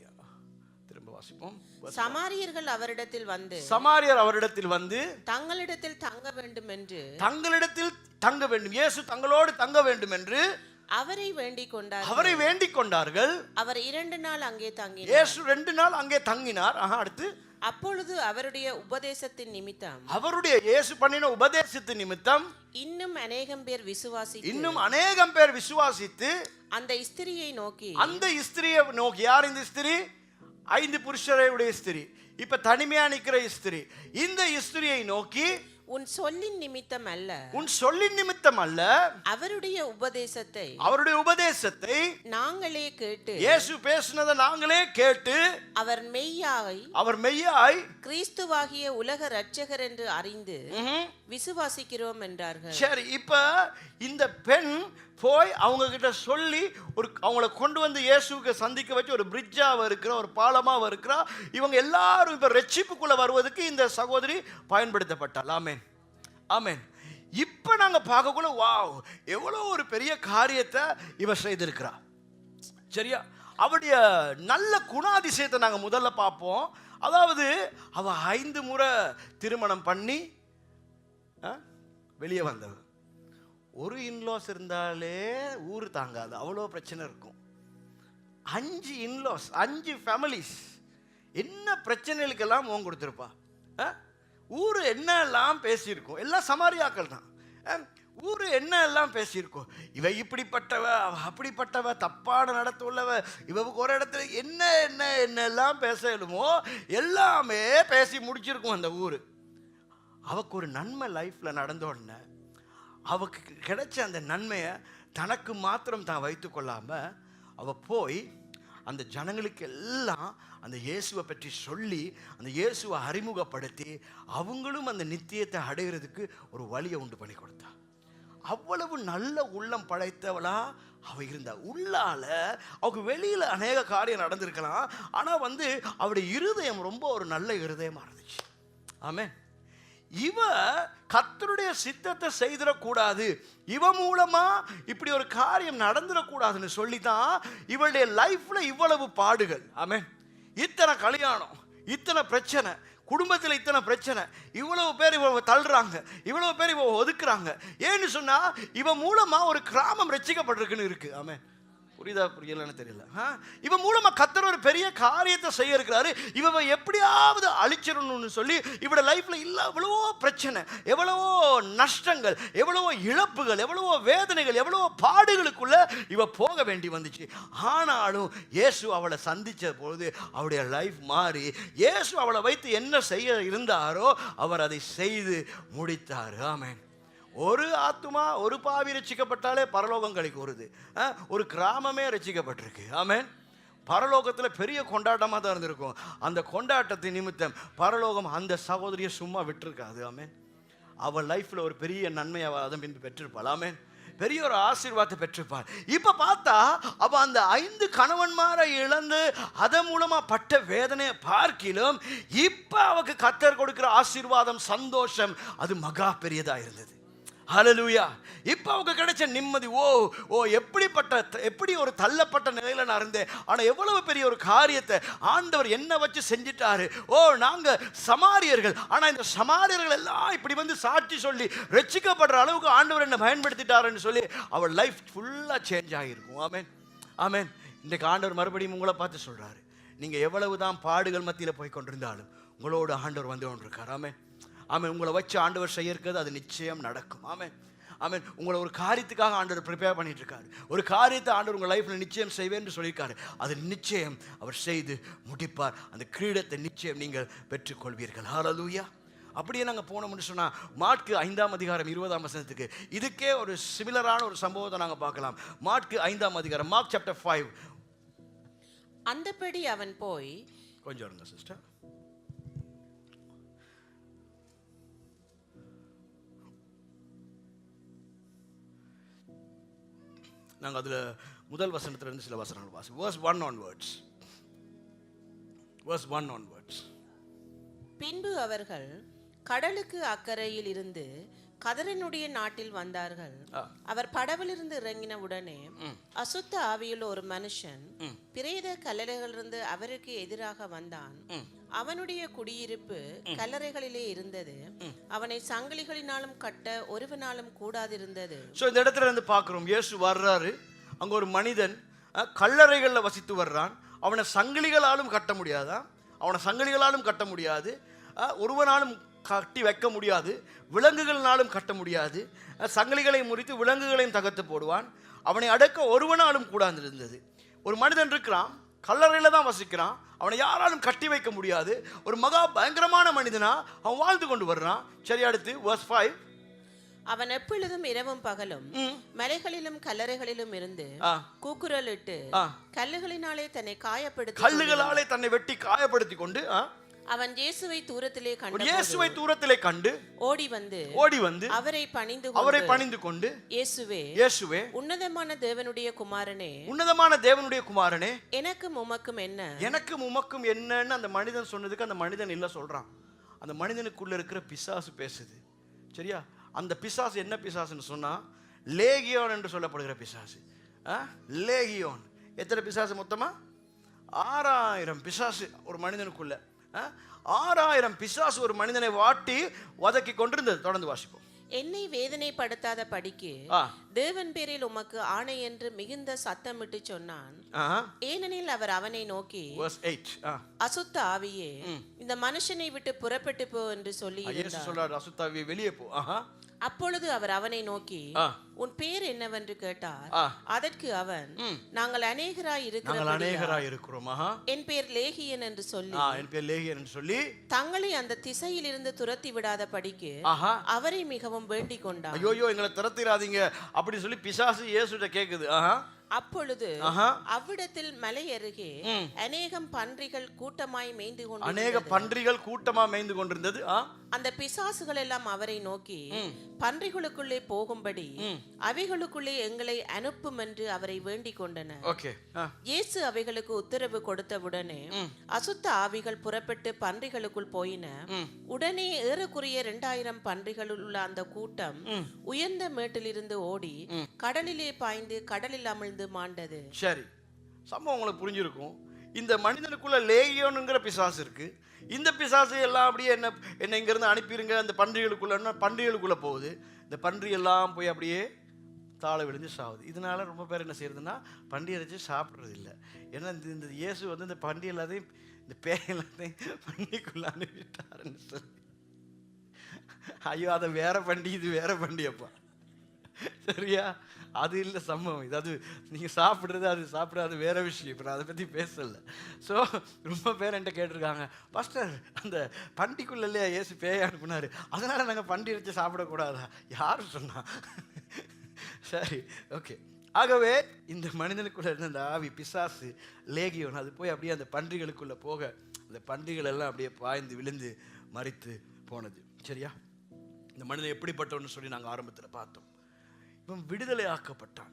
திரும்ப வாசிப்போம். சமாரியர்கள் அவரிடத்தில் வந்து, சமாரியர் அவரிடத்தில் வந்து தங்களிடத்தில் தங்க வேண்டும் என்று, தங்களிடத்தில் தங்க வேண்டும், இயேசு தங்களோடு தங்க வேண்டும் என்று அவரை வேண்டிக் கொண்டார்கள். அவரை வேண்டிக் கொண்டார்கள். அவர் 2 நாள் அங்கே தங்கினார். இயேசு 2 நாள் அங்கே தங்கினார். அடுத்து, அப்பொழுது அவருடைய உபதேசத்தின் நிமித்தம், அவருடைய இயேசு பண்ணின உபதேசத்தின் நிமித்தம் இன்னும் அநேகம் பேர் விசுவாசித்து அந்த ஸ்திரியை நோக்கி, யார் இந்த ஸ்திரி? 5 புருஷருடைய ஸ்திரி, இப்ப தனிமையா நிக்கிற ஸ்திரி. இந்த ஸ்திரியை நோக்கி, உன் சொல்லின் நிமித்தம் அல்ல, அவருடைய உபதேசத்தை நாங்களே கேட்டு, இயேசு பேசினதை நாங்களே கேட்டு, அவர் மெய்யாய் கிறிஸ்துவாகிய உலக இரட்சகர் என்று அறிந்து விசுவாசிக்கிறோம் என்றார்கள். சரி, இப்ப இந்த பெண் போய் அவங்க கிட்ட சொல்லி அவங்கள கொண்டு வந்து இயேசுக்கு சந்திக்க வச்சு ஒரு பிரிட்ஜாக இருக்கிற, ஒரு பாலமாக இருக்கிறா. இவங்க எல்லாரும் இப்போ ரட்சிப்புக்குள்ள வருவதற்கு இந்த சகோதரி பயன்படுத்தப்பட்டாள். ஆமென், ஆமென். இப்போ நாங்கள் பார்க்கக்குள்ள வாவ், எவ்வளோ ஒரு பெரிய காரியத்தை இவ செய்திருக்கிறா. சரியா, அவருடைய நல்ல குணாதிசயத்தை நாங்கள் முதல்ல பார்ப்போம். அதாவது அவ 5 முறை திருமணம் பண்ணி வெளியே வந்தவ. ஒரு இன்லாஸ் இருந்தாலே ஊர் தாங்காது, அவ்வளோ பிரச்சனை இருக்கும். 5 இன்லாஸ், 5 ஃபேமிலிஸ், என்ன பிரச்சனைகளுக்கெல்லாம் முகம் கொடுத்துருப்பா. ஊர் என்ன எல்லாம் பேசியிருக்கோம், எல்லாம் சமாரியாக்கள் தான். ஊர் என்ன எல்லாம் பேசியிருக்கோம், இவ இப்படிப்பட்டவ, அப்படிப்பட்டவ, தப்பான நடத்த உள்ளவ, இவருக்கு ஒரு இடத்துல என்ன என்ன என்னெல்லாம் பேசலுமோ எல்லாமே பேசி முடிச்சிருக்கும் அந்த ஊர். அவக்கு ஒரு நன்மை லைஃப்பில் நடந்த உடனே அவக்கு கிடைச்ச அந்த நன்மையை தனக்கு மாத்திரம் தான் வைத்து கொள்ளாமல் அவள் போய் அந்த ஜனங்களுக்கு எல்லாம் அந்த இயேசுவை பற்றி சொல்லி அந்த இயேசுவை அறிமுகப்படுத்தி அவங்களும் அந்த நித்தியத்தை அடைகிறதுக்கு ஒரு வழியை உண்டு பண்ணி கொடுத்தா. அவ்வளவு நல்ல உள்ளம் படைத்தவளா அவ இருந்தா. உள்ளால அவக்கு வெளியில் அநேக காரியம் நடந்திருக்கலாம், ஆனால் வந்து அவருடைய இருதயம் ரொம்ப ஒரு நல்ல இருதயமாக இருந்துச்சு. ஆமென். இவ கர்த்தருடைய சித்தத்தை செய்திடக்கூடாது, இவ மூலமா இப்படி ஒரு காரியம் நடந்துடக்கூடாதுன்னு சொல்லிதான் இவளுடைய லைஃப்ல இவ்வளவு பாடுகள். ஆமென். இத்தனை கல்யாணம், இத்தனை பிரச்சனை, குடும்பத்தில் இத்தனை பிரச்சனை, இவ்வளவு பேர் இவ தள்ளுறாங்க, இவ்வளவு பேர் இவ ஒதுக்குறாங்க. ஏன்னு சொன்னா இவ மூலமா ஒரு கிராமம் ரட்சிக்கப்பட்டிருக்குன்னு இருக்கு. ஆமென். புரியலன்னு தெரியல. இவன் மூலமா கர்த்தர் ஒரு பெரிய காரியத்தை செய்ய இருக்கிறாரு. இவ எப்படியாவது அழிச்சிடணும்னு சொல்லி இவட லைஃப்ல இல்ல எவ்வளவோ பிரச்சனை, எவ்வளவோ நஷ்டங்கள், எவ்வளவோ இழப்புகள், எவ்வளவோ வேதனைகள், எவ்வளவோ பாடுகளுக்குள்ள இவ போக வேண்டி வந்துச்சு. ஆனாலும் இயேசு அவளை சந்திச்ச பொழுது அவளுடைய லைஃப் மாறி, இயேசு அவளை வைத்து என்ன செய்ய இருந்தாரோ அவர் அதை செய்து முடித்தார். ஆமென். ஒரு ஆத்துமா, ஒரு பாவி ரட்சிக்கப்பட்டாலே பரலோகம் கழிக்கு வருது. ஒரு கிராமமே ரட்சிக்கப்பட்டிருக்கு. ஆமென். பரலோகத்தில் பெரிய கொண்டாட்டமாக தான் இருந்திருக்கும். அந்த கொண்டாட்டத்தின் நிமித்தம் பரலோகம் அந்த சகோதரியை சும்மா விட்டுருக்காது. ஆமென். அவள் லைஃப்பில் ஒரு பெரிய நன்மையை அதன் பின்பு பெற்றிருப்பாள். ஆமென். பெரிய ஒரு ஆசீர்வாதத்தை பெற்றிருப்பாள். இப்போ பார்த்தா அவள் அந்த 5 கணவன்மாரை இழந்து அதன் மூலமாக பட்ட வேதனையை பார்க்கிலும் இப்போ அவளுக்கு கர்த்தர் கொடுக்கிற ஆசீர்வாதம், சந்தோஷம், அது மகா பெரியதாக இருந்தது. ஹல்லேலூயா. இப்போ அவங்க கிடைச்ச நிம்மதி, எப்படி ஒரு தள்ளப்பட்ட நிலையில நான் இருந்தேன், ஆனா எவ்வளவு பெரிய ஒரு காரியத்தை ஆண்டவர் என்ன வச்சு செஞ்சிட்டாரு. நாங்க சமாரியர்கள், ஆனா இந்த சமாரியர்கள் எல்லாம் இப்படி வந்து சாட்சி சொல்லி ரட்சிக்கப்படுற அளவுக்கு ஆண்டவர் என்ன பயன்படுத்திட்டாருன்னு சொல்லி அவர் லைஃப் ஃபுல்லா சேஞ்ச் ஆகியிருக்கும். ஆமென், ஆமென். இன்றைக்கு ஆண்டவர் மறுபடியும் உங்களை பார்த்து சொல்றாரு, நீங்க எவ்வளவுதான் பாடுகள் மத்தியில போய் கொண்டிருந்தாலும் உங்களோட ஆண்டவர் வந்து கொண்டிருக்கார். ஆமென், ஆமென். உங்களை வச்சு ஆண்டவர் செய்யறது அது நிச்சயம் நடக்கும். ஆமென், ஆமென். உங்களை ஒரு காரியத்துக்காக ஆண்டவர் ப்ரிப்பேர் பண்ணிட்டு இருக்காரு. ஒரு காரியத்தை ஆண்டவர் உங்கள் லைஃப்ல நிச்சயம் செய்வேன்னு சொல்லியிருக்காரு. அது நிச்சயம் அவர் செய்து முடிப்பார். அந்த கிரீடத்தை நிச்சயம் நீங்கள் பெற்றுக்கொள்வீர்கள். ஹல்லேலூயா. அப்படியே நாங்கள் போனோம்னு சொன்னால் மாற்கு 5ஆம் அதிகாரம் 20ஆம் வசனத்துக்கு இதுக்கே ஒரு சிமிலரான ஒரு சம்பவத்தை நாங்கள் பார்க்கலாம். மாற்கு 5ஆம் அதிகாரம், மார்க் சாப்டர் 5. அந்தபடி அவன் போய், கொஞ்சம் இருங்க சிஸ்டர், நாங்கள் அதில் முதல் வசனத்திலிருந்து சில வசனங்கள் வாசிப்போம். verse 1 onwards. verse 1 onwards. பின்பு அவர்கள் கடலுக்கு அக்கறையில் இருந்து கதரனுடைய நாட்டில் வந்தார்கள். அவர் படவிலிருந்து இறங்கின உடனே அசுத்த ஆவியுள்ள ஒரு மனுஷன் பிரேத கல்லறைகளிலிருந்து அவருக்கு எதிராக வந்தான். அவனுடைய குடியிருப்பு கல்லறைகளிலே இருந்தது. அவனை சங்கிலிகளினாலும் கட்ட ஒருவனாலும் கூடாதிருந்தது. இந்த இடத்துல இருந்து பார்க்கிறோம், இயேசு வர்றாரு. அங்க ஒரு மனிதன் கல்லறைகள்ல வசித்து வர்றான். அவனை சங்கிலிகளாலும் கட்ட முடியாதான், அவனை சங்கிலிகளாலும் கட்ட முடியாது, ஒருவனாலும் கட்டி வைக்க முடியாது, விலங்குகளாலும் கட்ட முடியாது. சங்கிலிகளை முறித்து விலங்குகளையும் தகர்த்து போடுவான். அவனை அடக்க ஒருவனாலும் கூடாது இருந்தது. ஒரு மனிதன் இருக்கிறான், கல்லறையில தான் வசிக்கிறான், அவனை யாராலும் கட்டி வைக்க முடியாது. ஒரு மகா பயங்கரமான மனிதனா அவன் வாழ்ந்து கொண்டு வர்றான். சரி, அடுத்து verse 5. அவன் எப்பொழுதும் இரவும் பகலும் மலைகளிலும் கல்லறைகளிலும் இருந்து கூக்குரலிட்டு கல்லுகளினாலே தன்னை காயப்படுத்தி, கல்லுகளாலே தன்னை வெட்டி காயப்படுத்தி கொண்டு அவன் இயேசுவை தூரத்திலே கண்டு ஓடி வந்து அவரை பணிந்து கொண்டு இயேசுவே உன்னதமான தேவனுடைய குமாரனே எனக்கும் உமக்கும் என்னன்னு அந்த மனிதன் சொன்னதுக்கு அந்த மனிதன் இல்ல சொல்றான். அந்த மனிதனுக்குள்ள இருக்கிற பிசாசு பேசுது. சரியா? அந்த பிசாசு என்ன பிசாசுன்னு சொன்னா லேகியோன் என்று சொல்லப்படுகிற பிசாசு. லேகியோன். எத்தனை பிசாசு மொத்தமா? 6000 பிசாசு ஒரு மனிதனுக்குள்ள. 6000 பிசாசு ஒரு மனிதனை வாட்டி வதக்கி கொண்டிருந்தது. தொடர்ந்து வாசிப்போம். என்னை வேதனைப்படுத்தாத படிக்கு தேவன் பேரில் உமக்கு ஆணை என்று மிகுந்த சத்தமிட்டு சொன்னான். ஏனெனில் அவர் அவனை நோக்கி, அசுத்த ஆவியே இந்த மனுஷனை விட்டு புறப்பட்டு போ என்று சொல்லி சொல்றார். அசுத்த ஆவியே வெளியே போ. அப்பொழுது அவர் அவனை நோக்கி, உன் பேர் என்னவென்று கேட்டார். அதற்கு அவன், நாங்கள் அநேகராய் இருக்கிறோம், என் பேர் லேகியன் என்று சொல்லி தங்களை அந்த திசையில் இருந்து துரத்தி விடாத படிக்கு அவரை மிகவும் வேண்டிக் கொண்டார். ஐயோ, எங்களை துரத்திராதீங்க அப்படி சொல்லி பிசாசு இயேசுட்ட கேக்குது. அப்பொழுது அவ்விடத்தில் மலை அருகே அநேகம் பன்றிகள் கூட்டமாய் மேய்ந்து கொண்டிருந்தது. அந்த பிசாசுகள் எல்லாம் அவரை நோக்கி, பன்றிகளுக்குள்ளே போகும்படி அவைகளுக்குள்ளே எங்களை அனுப்பும் என்று அவரை வேண்டிக் கொண்டன. இயேசு அவைகளுக்கு உத்தரவு கொடுத்தவுடனே அசுத்த ஆவிகள் புறப்பட்டு பன்றிகளுக்குள் போயின. உடனே ஏறக்குறைய 2000 பன்றிகள் உள்ள அந்த கூட்டம் உயர்ந்த மேட்டிலிருந்து ஓடி கடலிலே பாய்ந்து கடலில் அமிழ்ந்து மாண்டது. சரி, சம்பவம் உங்களுக்கு புரிஞ்சிருக்கும். இந்த மனிதனுக்குள்ள லேகியோனுங்கிற பிசாசு இருக்கு. இந்த பிசாசு எல்லாம் அப்படியே என்ன இங்க இருந்து அனுப்பிடுங்க அந்த பன்றிகளுக்குள்ள போகுது. இந்த பன்றி எல்லாம் போய் அப்படியே தாழ விழுந்து சாவுது. இதனால ரொம்ப பேர் என்ன செய்யறதுன்னா பன்றி இறைச்சி சாப்பிட்றது இல்லை. ஏன்னா இந்த இயேசு வந்து இந்த பன்றி எல்லாத்தையும் இந்த பேய் எல்லாத்தையும் பன்றிக்குள்ள அனுப்பிட்டாருன்னு சொல்லி, ஐயோ அதை வேற பண்டி இது வேற பண்டியப்பா. சரியா? அது இல்லை சம்பவம். இது அது நீங்கள் சாப்பிட்றது அது சாப்பிடாது வேற விஷயம். இப்போ நான் அதை பற்றி பேசலை. ஸோ ரொம்ப பேர் என்கிட்ட கேட்டிருக்காங்க, பாஸ்டர் அந்த பண்டிக்குள்ள இல்லையா இயேசு பேயை அனுப்புனாரு, அதனால் நாங்கள் பண்டி இறைச்சி சாப்பிடக்கூடாதா? யார் சொன்னா? சரி, ஓகே. ஆகவே இந்த மனிதனுக்குள்ள இருந்த அந்த ஆவி பிசாசு லேகியோன் அது போய் அப்படியே அந்த பன்றிகளுக்குள்ள போக அந்த பன்றிகள் எல்லாம் அப்படியே பாய்ந்து விழுந்து மரித்து போனது. சரியா? இந்த மனிதன் எப்படிப்பட்டவன்னு சொல்லி நாங்கள் ஆரம்பத்தில் பார்த்தோம். இவன் விடுதலை ஆக்கப்பட்டான்.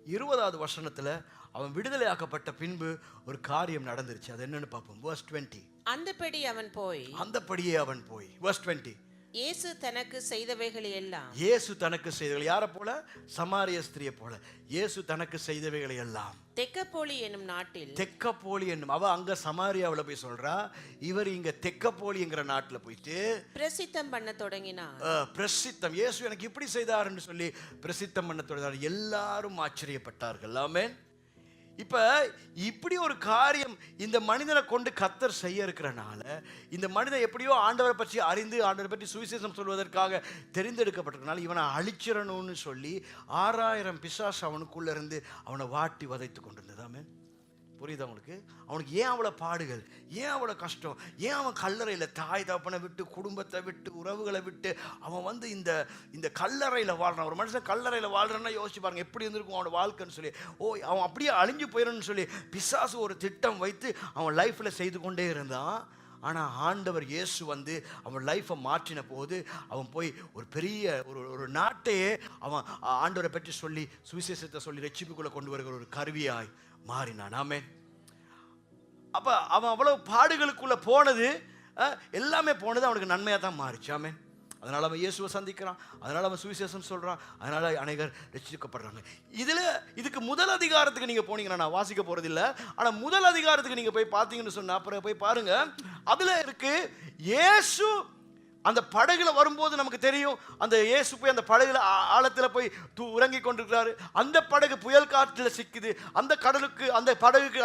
20வது வசனத்துல அவன் விடுதலை ஆக்கப்பட்ட பின்பு ஒரு காரியம் நடந்துருச்சு. அது என்னன்னு பார்ப்போம். verse 20. அந்தபடியே அவன் போய் verse 20. இயேசு தனக்கு செய்தவைகளை எல்லாம், இயேசு தனக்கு செய்தவைகள் யாரை போல? சமாரிய ஸ்திரியை போல. இயேசு தனக்கு செய்தவைகளை எல்லாம் தெக்கப்போலி என்னும் நாட்டில், தெக்கப்போலி என்னும், அவ அங்க சமாரியாவில் போய் சொல்றா, இவர் இங்க தெக்கப்போலிங்கிற நாட்டில் போயிட்டு பிரசித்தம் பண்ண தொடங்கினார். பிரசித்தம், இயேசு எனக்கு இப்படி செய்தாருன்னு சொல்லி பிரசித்தம் பண்ண தொடங்கினார். எல்லாரும் ஆச்சரியப்பட்டார்கள். ஆமென். இப்ப இப்படி ஒரு காரியம் இந்த மனிதனை கொண்டு கர்த்தர் செய்ய இருக்கிறனால, இந்த மனிதன் எப்படியோ ஆண்டவரை பற்றி அறிந்து ஆண்டவரை பற்றி சுவிசேஷம் சொல்வதற்காக தெரிந்தெடுக்கப்பட்டிருக்கனால இவனை அழிச்சிடணும்னு சொல்லி 6000 பிசாசு அவனுக்குள்ள இருந்து அவனை வாட்டி வதைத்து கொண்டிருந்தது. ஆமென். புரியுதா உங்களுக்கு? அவனுக்கு ஏன் அவ்வளோ பாடுகள், ஏன் அவ்வளோ கஷ்டம், ஏன் அவன் கல்லறையில் தாய் தகப்பனை விட்டு குடும்பத்தை விட்டு உறவுகளை விட்டு அவன் வந்து இந்த கல்லறையில் வாழ்றான். ஒரு மனுஷன் கல்லறையில் வாழ்றான்னா யோசிச்சு பாருங்க எப்படி இருந்திருக்கும் அவனோட வாழ்க்கைன்னு சொல்லி. அவன் அப்படியே அழிஞ்சு போயிடணும்னு சொல்லி பிசாசு ஒரு திட்டம் வைத்து அவன் லைஃப்பில் செய்து கொண்டே இருந்தான். ஆனால் ஆண்டவர் இயேசு வந்து அவன் லைஃப்பை மாற்றின போது அவன் போய் ஒரு பெரிய ஒரு நாட்டையே அவன் ஆண்டவரை பற்றி சொல்லி சுவிசேஷத்தை சொல்லி ரட்சிப்புக்குள்ளே கொண்டு வருகிற ஒரு கருவியாய் மாறினான். ஆமென். அப்ப அவன் அவ்வளவு பாடுகளுக்குள்ள போனது எல்லாமே போனது அவனுக்கு நன்மையாக தான் மாறிச்சு. ஆமென். அதனால அவன் இயேசுவை சந்திக்கிறான், அதனால அவன் சுவிசேஷம் சொல்றான், அதனால அநேகர் ரட்சிக்கப்படுறாங்க. இதுக்கு முதல் அதிகாரத்துக்கு நீங்க போனீங்கன்னா, நான் வாசிக்க போறது இல்லை, ஆனா முதல் அதிகாரத்துக்கு நீங்க போய் பார்த்தீங்கன்னு சொன்னா அப்புறம் போய் பாருங்க, அதுல இருக்கு இயேசு அந்த படகுல வரும்போது நமக்கு தெரியும், அந்த இயேசு போய் அந்த படகுல ஆழத்தில் போய் உறங்கி கொண்டிருக்கிறாரு. அந்த படகு புயல் காற்றில் சிக்குது. அந்த கடலுக்கு அந்த படகுக்கு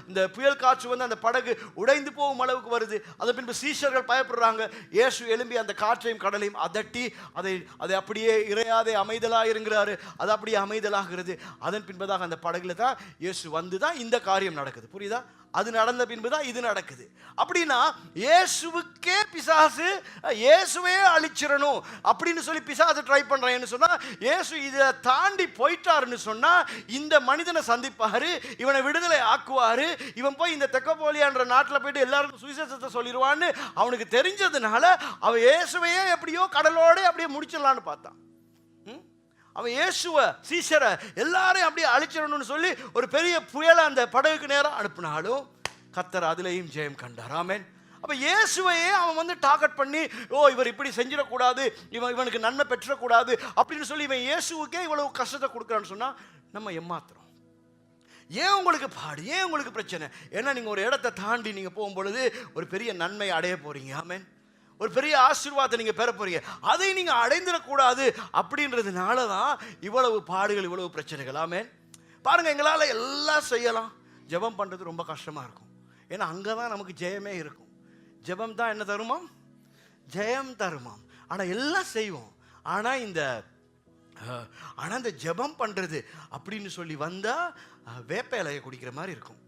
இந்த புயல் காற்று வந்து அந்த படகு உடைந்து போகும் அளவுக்கு வருது. அதன் பின்பு சீஷர்கள் பயப்படுறாங்க. இயேசு எழும்பி அந்த காற்றையும் கடலையும் அதட்டி அதை அப்படியே இறையாதே அமைதலாக இருங்கிறாரு. அது அப்படியே அமைதலாகிறது. அதன் பின்பதாக அந்த படகுல தான் இயேசு வந்து தான் இந்த காரியம் நடக்குது. புரியுதா? அது நடந்த பின்புதான் இது நடக்குது. அப்படின்னா இயேசுவுக்கே பிசாசு இயேசுவே அழிச்சிடணும் அப்படின்னு சொல்லி பிசாசு ட்ரை பண்றேன்னு சொன்னா, இயேசு இதை தாண்டி போயிட்டாருன்னு சொன்னா இந்த மனிதனை சந்திப்பாரு, இவனை விடுதலை ஆக்குவாரு, இவன் போய் இந்த தெக்கப்போலியான்ற நாட்டில் போயிட்டு எல்லாருக்கும் சுவிசேஷத்தை சொல்லிடுவான்னு அவனுக்கு தெரிஞ்சதுனால அவன் இயேசுவையே எப்படியோ கடலோடு அப்படியே முடிச்சிடலான்னு பார்த்தான். அவன் இயேசுவை சீஷரை எல்லாரையும் அப்படியே அழிச்சிடணும்னு சொல்லி ஒரு பெரிய புயலை அந்த படகுக்கு நேரம் அனுப்பினாலும் கர்த்தர் அதிலையும் ஜெயம் கண்டார். ஆமென். அப்ப இயேசுவையே அவன் வந்து டார்கெட் பண்ணி, இவர் இப்படி செஞ்சிடக்கூடாது, இவனுக்கு நன்மை பெற்றக்கூடாது அப்படின்னு சொல்லி இவன் இயேசுவுக்கே இவ்வளவு கஷ்டத்தை கொடுக்குறான்னு சொன்னா நம்ம ஏமாத்துறோம். ஏன் உங்களுக்கு பாடு, ஏன் உங்களுக்கு பிரச்சனை? ஏன்னா நீங்க ஒரு இடத்தை தாண்டி நீங்க போகும்பொழுது ஒரு பெரிய நன்மை அடைய போறீங்க. ஆமென். ஒரு பெரிய ஆசீர்வாதத்தை நீங்க பெற போறீங்க. அதை நீங்க அடைந்துடக்கூடாது அப்படின்றதுனால தான் இவ்வளவு பாடுகள், இவ்வளவு பிரச்சனைகள். ஆமென். பாருங்க, எங்களால் எல்லாம் செய்யலாம், ஜெபம் பண்றது ரொம்ப கஷ்டமா இருக்கும். ஏன்னா அங்கதான் நமக்கு ஜெயமே இருக்கும். ஜெபம் தான் என்ன தருமாம்? ஜெயம் தருமாம். ஆனா எல்லாம் செய்வோம். ஆனா இந்த ஜெபம் பண்றது அப்படின்னு சொல்லி வந்தா வேப்ப இலையை குடிக்கிற மாதிரி இருக்கும்.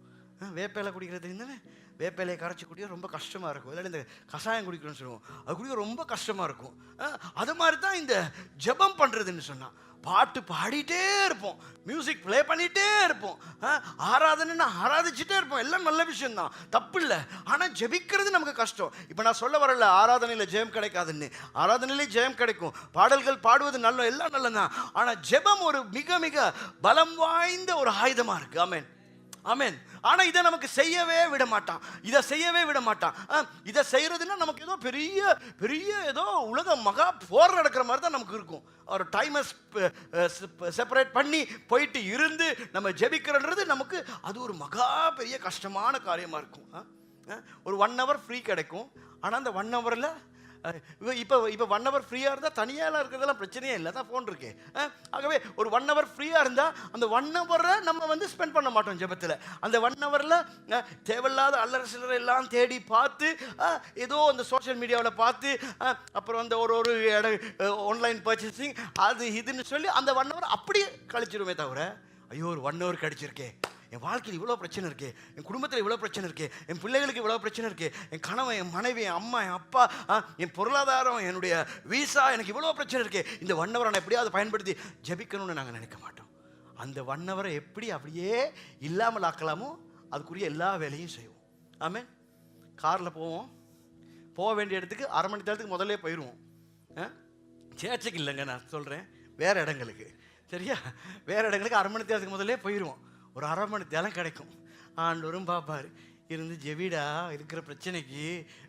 வேப்ப இலை குடிக்கிறது என்னவே, வேப்பையிலையை கரைச்சி குடிக்க ரொம்ப கஷ்டமாக இருக்கும். இதில் இந்த கஷாயம் குடிக்கணும்னு சொல்லுவோம், அது குடிக்க ரொம்ப கஷ்டமாக இருக்கும். அது மாதிரி தான் இந்த ஜெபம் பண்ணுறதுன்னு சொன்னால், பாட்டு பாடிட்டே இருப்போம், மியூசிக் ப்ளே பண்ணிகிட்டே இருப்போம், ஆராதனைன்னா ஆராதிச்சுட்டே இருப்போம். எல்லாம் நல்ல விஷயம்தான், தப்பு இல்லை. ஆனால் ஜெபிக்கிறது நமக்கு கஷ்டம். இப்போ நான் சொல்ல வரல ஆராதனையில் ஜெயம் கிடைக்காதுன்னு. ஆராதனையிலே ஜெயம் கிடைக்கும், பாடல்கள் பாடுவது நல்ல, எல்லாம் நல்லதான். ஆனால் ஜெபம் ஒரு மிக மிக பலம் வாய்ந்த ஒரு ஆயுதமாக இருக்குது. ஆமென். ஆமென். ஆனா இதை நமக்கு செய்யவே விட மாட்டான், இதை செய்யவே விட மாட்டான். இதை செய்யறதுன்னா நமக்கு ஏதோ பெரிய பெரிய ஏதோ உலக மகா போர் நடக்கிற மாதிரி தான் நமக்கு இருக்கும். ஒரு டைமை செப்பரேட் பண்ணி போயிட்டு இருந்து நம்ம ஜெபிக்கிறன்றது நமக்கு அது ஒரு மகா பெரிய கஷ்டமான காரியமா இருக்கும். ஒரு 1 hour ஃப்ரீ கிடைக்கும். ஆனா அந்த 1 hourல இப்போ 1 hour ஃப்ரீயாக இருந்தால் தனியாக இருக்கிறதெல்லாம் பிரச்சனையே இல்லை, தான் ஃபோன் இருக்கு. ஆகவே ஒரு 1 hour ஃப்ரீயாக இருந்தால் அந்த 1 hour நம்ம வந்து ஸ்பெண்ட் பண்ண மாட்டோம் ஜெபத்தில். அந்த 1 hourல தேவையில்லாத அல்லற சிலரை எல்லாம் தேடி பார்த்து, ஏதோ அந்த சோஷியல் மீடியாவில் பார்த்து, அப்புறம் அந்த ஒரு ஆன்லைன் பர்ச்சேசிங் அது இதுன்னு சொல்லி அந்த 1 hour அப்படியே கழிச்சிருமே தவிர, ஐயோ ஒரு 1 hour கழிச்சிருக்கேன், என் வாழ்க்கையில் இவ்வளோ பிரச்சனை இருக்கு, என் குடும்பத்தில் இவ்வளோ பிரச்சனை இருக்கு, என் பிள்ளைகளுக்கு இவ்வளோ பிரச்சனை இருக்கு, என் கணவன், என் மனைவி, என் அம்மா, என் அப்பா, என் பொருளாதாரம், என்னுடைய வீசா, எனக்கு இவ்வளோ பிரச்சனை இருக்கு, இந்த 1 hour நான் எப்படியாவது பயன்படுத்தி ஜெபிக்கணும்னு நாங்கள் நினைக்க மாட்டோம். அந்த 1 hour எப்படி அப்படியே இல்லாமல் ஆக்கலாமோ அதுக்குரிய எல்லா வேலையும் செய்வோம். ஆமென். காரில் போவோம், போக வேண்டிய இடத்துக்கு 1/2 மணி நேரத்துக்கு முதல்ல போயிடுவோம். சேர்ச்சைக்கு இல்லைங்க, நான் சொல்கிறேன் வேறு இடங்களுக்கு, சரியா? வேறு இடங்களுக்கு 1/2 மணி நேரத்துக்கு முதல்ல போயிடுவோம். ஒரு 1/2 மணி நேரம் கிடைக்கும். ஆண்டவரும் பார்ப்பார், இருந்து ஜெபிடா இருக்கிற பிரச்சனைக்கு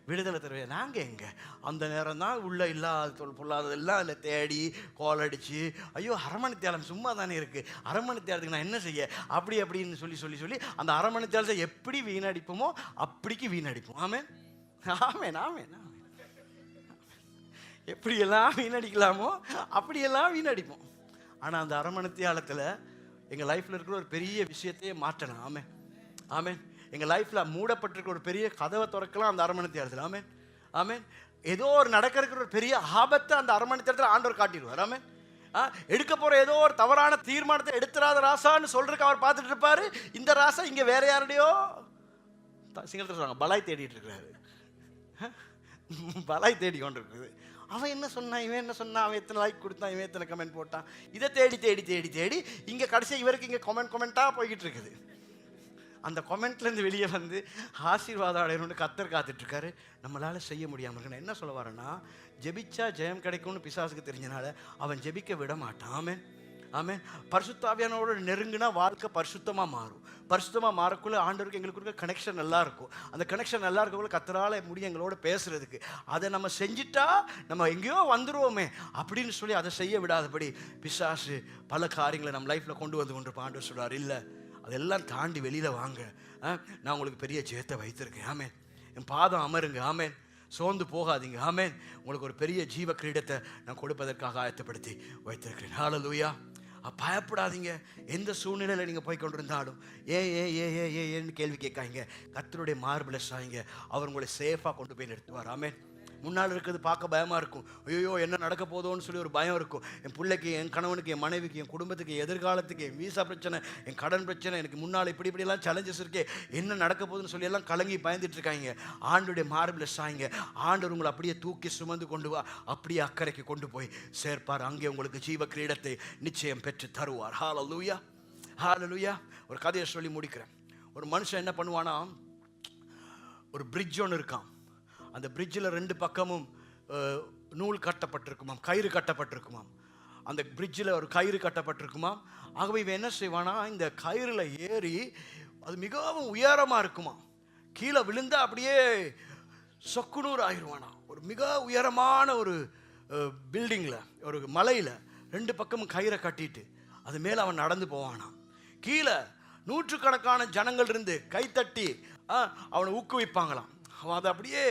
விடுதலை தருவேன். நாங்கள் எங்கே அந்த நேரம் தான் உள்ள இல்லாத பொல்லாததெல்லாம் அதில் தேடி கோல் அடித்து, ஐயோ அரமணி தேலம் சும்மா தானே இருக்குது, அரமணி தேலத்துக்கு நான் என்ன செய்ய, அப்படின்னு சொல்லி அந்த அரமணி தேலத்தை எப்படி வீணடிப்போமோ அப்படிக்கு வீணடிப்போம். ஆமென் ஆமென் ஆமென் ஆமென். எப்படியெல்லாம் வீணடிக்கலாமோ அப்படியெல்லாம் வீணடிப்போம். ஆனால் அந்த அரமணி தேலத்தில் எங்கள் லைஃப்பில் இருக்கிற ஒரு பெரிய விஷயத்தையே மாற்றலாம். ஆமென் ஆமென். எங்கள் லைஃப்பில் மூடப்பட்டிருக்கிற ஒரு பெரிய கதவை திறக்கலாம் அந்த அரமணி தேலத்தில். ஆமென் ஆமென். ஏதோ ஒரு நடக்கிற ஒரு பெரிய ஆபத்தை அந்த அரமணி தேலத்தில் ஆண்டவர் காட்டிடுவார். ஆமென். எடுக்க போகிற ஏதோ ஒரு தவறான தீர்மானத்தை எடுத்துறாத ராசான்னு சொல்றதுக்கு அவர் பார்த்துட்டு இருப்பாரு. இந்த ராசா இங்கே வேற யாருடையோ சிங்களத்தில் சொல்லுவாங்க பலாய் தேடிட்டு இருக்கிறாரு. பலாய் தேடி கொண்டு இருக்குது. அவன் என்ன சொன்னான், இவன் என்ன சொன்னான், அவன் எத்தனை லைக் கொடுத்தான், இவன் எத்தனை கமெண்ட் போட்டான், இதை தேடி தேடி தேடி தேடி இங்கே கடைசி இவருக்கு இங்கே கமெண்ட்டாக போய்கிட்டு இருக்குது. அந்த கமெண்ட்லேருந்து வெளியே வந்து ஆசீர்வாதம் அடையணும்னு கத்தர் காத்துட்ருக்காரு. நம்மளால் செய்ய முடியாமல் இருக்கு. நான் என்ன சொல்ல வரேன்னா, ஜெபிச்சா ஜெயம் கிடைக்கும்னு பிசாசுக்கு தெரிஞ்சனால அவன் ஜெபிக்க விட மாட்டான். ஆமென் ஆமென். பரிசுத்த ஆவியானவரோட நெருங்கினா வாழ்க்கை பரிசுத்தமாக மாறும். பரிசுத்தமாக மாறக்குள்ள ஆண்டவருக்கு எங்களுக்கு இருக்க கனெக்ஷன் நல்லா இருக்கும். அந்த கனெக்ஷன் நல்லா இருக்கக்குள்ள கத்தரால் முடியும் எங்களோட பேசுறதுக்கு. அதை நம்ம செஞ்சுட்டா நம்ம எங்கேயோ வந்துடுவோமே அப்படின்னு சொல்லி அதை செய்ய விடாதபடி பிசாசு பல காரியங்களை நம்ம லைஃப்பில் கொண்டு கொண்டிருப்போம். ஆண்டவர் சொல்றார், இல்லை அதெல்லாம் தாண்டி வெளியில் வாங்க, நான் உங்களுக்கு பெரிய ஜெயத்தை வைத்திருக்கேன். ஆமென். என் பாதம் அமருங்க. ஆமென். சோர்ந்து போகாதீங்க. ஆமென். உங்களுக்கு ஒரு பெரிய ஜீவ கிரீடத்தை நான் கொடுப்பதற்காக ஆயத்தப்படுத்தி வைத்திருக்கிறேன். ஹல்லேலூயா. பயப்படாதீங்க. எந்த சூழ்நிலையில் நீங்கள் போய் கொண்டிருந்தாலும் ஏன்னு கேள்வி கேட்காங்க. கர்த்தருடைய மார்பிளஸ் ஆகிங்க. அவர் உங்களை சேஃபாக கொண்டு போய் நிறுத்துவார். ஆமென். முன்னால் இருக்கிறது பார்க்க பயமாக இருக்கும். ஐயோ என்ன நடக்க போதோன்னு சொல்லி ஒரு பயம் இருக்கும். என் பிள்ளைக்கு, என் கணவனுக்கு, என் மனைவிக்கு, என் குடும்பத்துக்கு, எதிர்காலத்துக்கு, என் வீசா பிரச்சனை, என் கடன் பிரச்சனை, எனக்கு முன்னால் இப்படிலாம் சேலஞ்சஸ் இருக்கே, என்ன நடக்க போகுதுன்னு சொல்லி எல்லாம் கலங்கி பயந்துட்டு இருக்காங்க. ஆண்டோடைய மார்பிளஸ் ஆகிங்க. ஆண்டவர் உங்களை அப்படியே தூக்கி சுமந்து கொண்டு வா, அப்படியே அக்கறைக்கு கொண்டு போய் சேர்ப்பார். அங்கே உங்களுக்கு ஜீவ கிரீடத்தை நிச்சயம் பெற்று தருவார். ஹல்லேலூயா ஹல்லேலூயா. ஒரு கதையை சொல்லி முடிக்கிறேன். ஒரு மனுஷன் என்ன பண்ணுவானா, ஒரு பிரிட்ஜ் ஒன்று இருக்கான். அந்த பிரிட்ஜில் 2 பக்கமும் நூல் கட்டப்பட்டிருக்குமாம், கயிறு கட்டப்பட்டிருக்குமாம். அந்த பிரிட்ஜில் ஒரு கயிறு கட்டப்பட்டிருக்குமாம். ஆகவே இவன் என்ன செய்வானா, இந்த கயிறில் ஏறி, அது மிகவும் உயரமாக இருக்குமா, கீழே விழுந்தா அப்படியே சொக்குநூறு ஆயிடுவானா. ஒரு மிக உயரமான ஒரு பில்டிங்கில், ஒரு மலையில் 2 பக்கமும் கயிறை கட்டிட்டு அது மேலே அவன் நடந்து போவானா. கீழே நூற்றுக்கணக்கான ஜனங்கள் இருந்து கைத்தட்டி அவனை ஊக்குவிப்பாங்களாம். அவன் அதை அப்படியே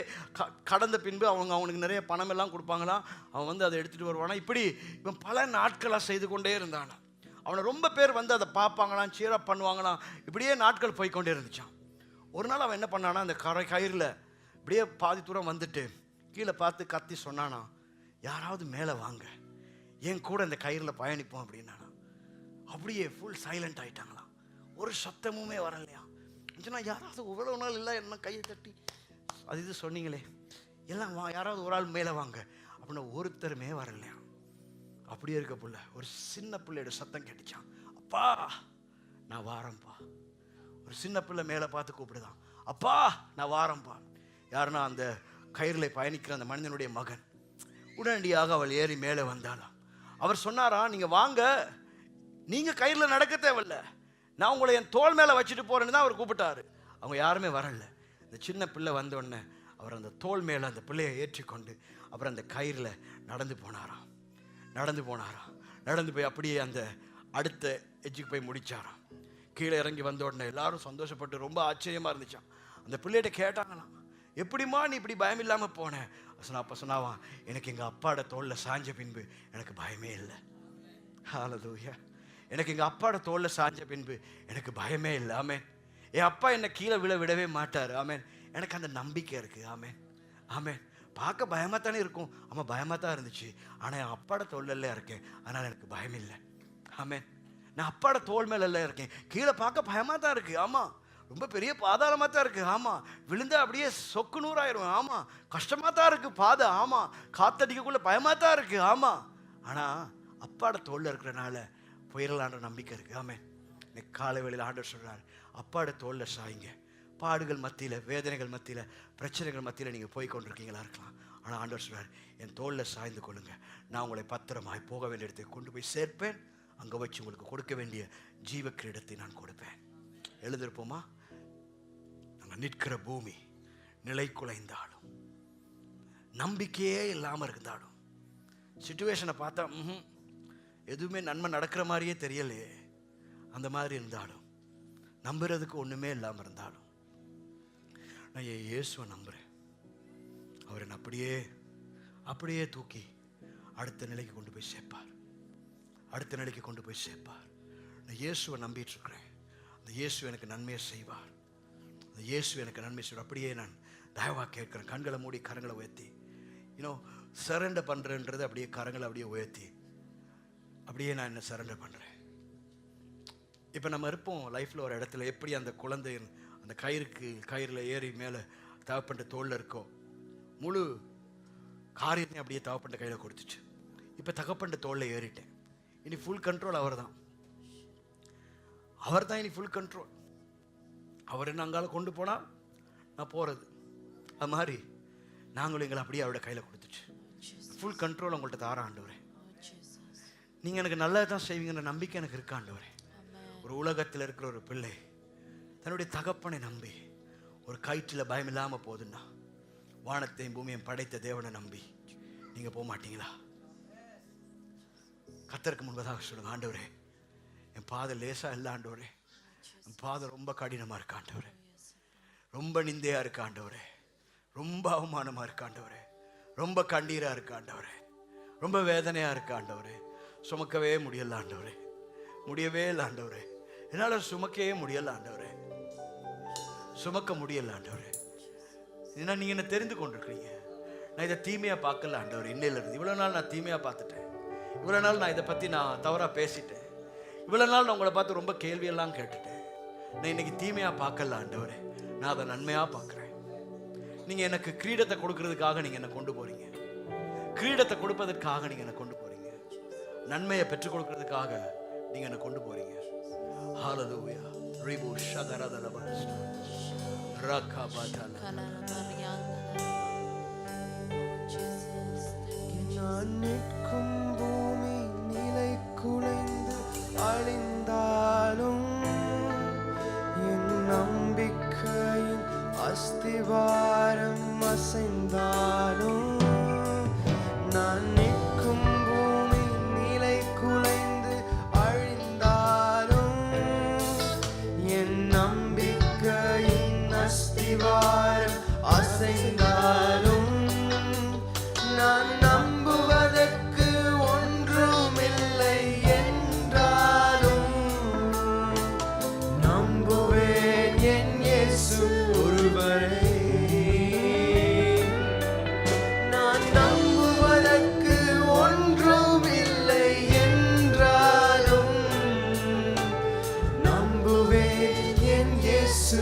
கடந்த பின்பு அவனுக்கு நிறைய பணம் எல்லாம் கொடுப்பாங்களாம். அவன் வந்து அதை எடுத்துகிட்டு வருவானா. இப்படி இவன் பல நாட்களாக செய்து கொண்டே இருந்தானா. அவனை ரொம்ப பேர் வந்து அதை பார்ப்பாங்களாம், சீரப் பண்ணுவாங்களாம். இப்படியே நாட்கள் போய்கொண்டே இருந்துச்சான். ஒரு நாள் அவன் என்ன பண்ணானா, அந்த கயிறில் இப்படியே பாதி தூரம் வந்துட்டு கீழே பார்த்து கத்தி சொன்னானா, யாராவது மேலே வாங்க, என் கூட இந்த கயிறில் பயணிப்போம் அப்படின்னா. அப்படியே ஃபுல் சைலண்ட் ஆகிட்டாங்களாம். ஒரு சத்தமுமே வரலையா. யாராவது இவ்வளோ நாள் இல்லை என்ன கையை தட்டி அது இது சொன்னீங்களே, எல்லாம் யாராவது ஒரு ஆள் மேலே வாங்க அப்படின்னா ஒருத்தருமே வரலையா. அப்படியே இருக்க புள்ள, ஒரு சின்ன பிள்ளையோட சத்தம் கேட்டுச்சான், அப்பா நான் வாரம்பா. ஒரு சின்ன பிள்ளை மேலே பார்த்து கூப்பிடுதான், அப்பா நான் வாரம்பா. யாருன்னா அந்த கயிறில் பயணிக்கிற அந்த மனிதனுடைய மகன். உடனடியாக அவள் ஏறி மேலே வந்தாளாம். அவர் சொன்னாரா, நீங்கள் வாங்க, நீங்கள் கயிறில் நடக்க தேவையில்ல, நான் உங்களை என் தோள் மேலே வச்சுட்டு போகிறேன்னு தான் அவர் கூப்பிட்டாரு. அவங்க யாருமே வரல. இந்த சின்ன பிள்ளை வந்தோடனே அவர் அந்த தோள் மேலே அந்த பிள்ளையை ஏற்றிக்கொண்டு அப்புறம் அந்த கயிறில் நடந்து போனாராம். நடந்து போய் அப்படியே அந்த அடுத்த எஜ்ஜுக்கு போய் முடிச்சாராம். கீழே இறங்கி வந்த உடனே எல்லாரும் சந்தோஷப்பட்டு ரொம்ப ஆச்சரியமாக இருந்துச்சான். அந்த பிள்ளைகிட்ட கேட்டாங்களாம், எப்படிம்மா நீ இப்படி பயம் இல்லாமல் போனேன்? அப்போ சொன்னாவான், எனக்கு எங்கள் அப்பாவோட தோளில் சாஞ்ச பின்பு எனக்கு பயமே இல்லை. ஹல்லேலூயா. எனக்கு எங்கள் அப்பாவோட தோளில் சாஞ்ச பின்பு எனக்கு பயமே இல்லை. ஆமென். என் அப்பா என்னை கீழே விடவே மாட்டார். ஆமென். எனக்கு அந்த நம்பிக்கை இருக்குது. ஆமென் ஆமென். பார்க்க பயமாக தானே இருக்கும். ஆமாம் பயமாக தான் இருந்துச்சு. ஆனால் என் அப்பாவோட தோளில் இருக்கேன், அதனால் எனக்கு பயம் இல்லை. ஆமென். நான் அப்பாவோட தோள் மேலே இருக்கேன். கீழே பார்க்க பயமாக தான் இருக்குது. ஆமாம் ரொம்ப பெரிய பாதாளமாக தான் இருக்குது. ஆமாம் விழுந்தா அப்படியே சொக்கு நூறாயிரும். ஆமாம் கஷ்டமாக தான் இருக்குது பாதை. ஆமாம் காத்தடிக்கக்குள்ளே பயமாக தான் இருக்குது. ஆமாம் ஆனால் அப்பாவோட தோளில் இருக்கிறனால புயலான்ற நம்பிக்கை இருக்குது. ஆமென். இன்னைக்கு காலை வேளையில் ஆண்டவர் சொல்கிறார், அப்பாவோட தோளில் சாய்ங்க. பாடுகள் மத்தியில், வேதனைகள் மத்தியில், பிரச்சனைகள் மத்தியில் நீங்கள் போய் கொண்டிருக்கீங்களா இருக்கலாம். ஆனால் ஆண்டவர் சொல்கிறார், என் தோளில் சாய்ந்து கொள்ளுங்க, நான் உங்களை பத்திரமாய் போக வேண்டிய இடத்தை கொண்டு போய் சேர்ப்பேன். அங்கே வச்சு உங்களுக்கு கொடுக்க வேண்டிய ஜீவ கிரீடத்தை நான் கொடுப்பேன். எழுந்திருப்போமா? நிற்கிற பூமி நிலை குலைந்தாலும், நம்பிக்கையே இல்லாமல் இருந்தாலும், சிச்சுவேஷனை பார்த்தா எதுவுமே நன்மை நடக்கிற மாதிரியே தெரியலையே, அந்த மாதிரி இருந்தாலும், நம்புறதுக்கு ஒன்றுமே இல்லாமல் இருந்தாலும், நான் என் இயேசுவை நம்புகிறேன். அவர் என்னை அப்படியே தூக்கி அடுத்த நிலைக்கு கொண்டு போய் சேர்ப்பார். அடுத்த நிலைக்கு கொண்டு போய் சேர்ப்பார். நான் இயேசுவை நம்பிட்டு இருக்கிறேன். அந்த இயேசு எனக்கு நன்மையை செய்வார். அந்த இயேசு எனக்கு நன்மை செய்வார். அப்படியே நான் தயவாக கேட்குறேன். கண்களை மூடி கரங்களை உயர்த்தி, சரண்டர் பண்ணுறேன்றது அப்படியே கரங்களை அப்படியே உயர்த்தி அப்படியே நான் என்ன சரண்டர் பண்ணுறேன். இப்போ நம்ம இருப்போம் லைஃப்பில் ஒரு இடத்துல, எப்படி அந்த குழந்தை அந்த கயிறில் ஏறி மேலே தகப்பண்ட தோளில் இருக்கோ, முழு காரியத்தையும் அப்படியே தகப்பண்ட கையில் கொடுத்துச்சு. இப்போ தகப்பண்ட தோளில் ஏறிட்டேன். இனி ஃபுல் கண்ட்ரோல் அவர் தான் இனி ஃபுல் கண்ட்ரோல். அவர் என்ன அங்கால கொண்டு போனால் நான் போகிறது. அது மாதிரி நாங்களும் எங்களை அப்படியே அவரோட கையில் கொடுத்துச்சு. ஃபுல் கண்ட்ரோல் உங்கள்கிட்ட தார ஆண்டவரே. நீங்கள் எனக்கு நல்லது தான் செய்வீங்கன்ற நம்பிக்கை எனக்கு இருக்க ஆண்டவரே. ஒரு உலகத்தில் இருக்கிற ஒரு பிள்ளை தன்னுடைய தகப்பனை நம்பி ஒரு கயிற்றில் பயம் இல்லாமல் போகுதுன்னா, வானத்தையும் பூமியையும் படைத்த தேவனை நம்பி நீங்கள் போக மாட்டீங்களா? கர்த்தருக்கு முன்பதாக சொல்லுங்க, ஆண்டவரே என் பாதை லேசாக இல்லை ஆண்டவரே, என் பாதை ரொம்ப கடினமாக இருக்கு ஆண்டவரே, ரொம்ப நிந்தையாக இருக்கு ஆண்டவரே, ரொம்ப அவமானமாக இருக்கு ஆண்டவரே, ரொம்ப கண்ணீராக இருக்கு ஆண்டவரே, ரொம்ப வேதனையாக இருக்கு ஆண்டவரே, சுமக்கவே முடியல ஆண்டவரே, முடியவே இல்லை ஆண்டவரே, என்னால் சுமக்கவே முடியல ஆண்டவரே, சுமக்க முடியல ஆண்டவரே. ஏன்னா நீங்கள் என்ன தெரிந்து கொண்டிருக்கிறீங்க. நான் இதை தீமையாக பார்க்கல ஆண்டவரே. இன்னையிலிருந்து இவ்வளோ நாள் நான் தீமையாக பார்த்துட்டேன். இவ்வளோ நாள் நான் இதை பற்றி நான் தவறாக பேசிட்டேன். இவ்வளோ நாள் நான் உங்களை பார்த்து ரொம்ப கேள்வியெல்லாம் கேட்டுட்டேன். நான் இன்னைக்கு தீமையாக பார்க்கல ஆண்டவரே, நான் அதை நன்மையாக பார்க்குறேன். நீங்கள் எனக்கு கிரீடத்தை கொடுக்கறதுக்காக நீங்கள் என்னை கொண்டு போகிறீங்க. கிரீடத்தை கொடுப்பதற்காக நீங்கள் என்னை கொண்டு போகிறீங்க. நன்மையை பெற்றுக் கொடுக்கறதுக்காக நீங்கள் என்னை கொண்டு போகிறீங்க. ஹல்லேலூயா. ரிபு ஷதரதலபஸ்ட ரகபதல. நான் நிற்கும் பூமி நிலை குலைந்து அழிந்தாலும், என் நம்பிக்கையின் அஸ்திவாரம் அசைந்தாலும், நான் நிற்கும் பூமி நிலை குலைந்து அழிந்தாலும், என் நம்பிக்கையின் அஸ்திவாரம் அசைந்தாலும், நான் நம்புவதற்கு ஒன்றுமில்லை என்றாலும், நம்புவேன் என் இயேசு ஒருவரை. நான் நம்புவதற்கு ஒன்றுமில்லை என்றாலும், நம்புவேன் என் இயேசு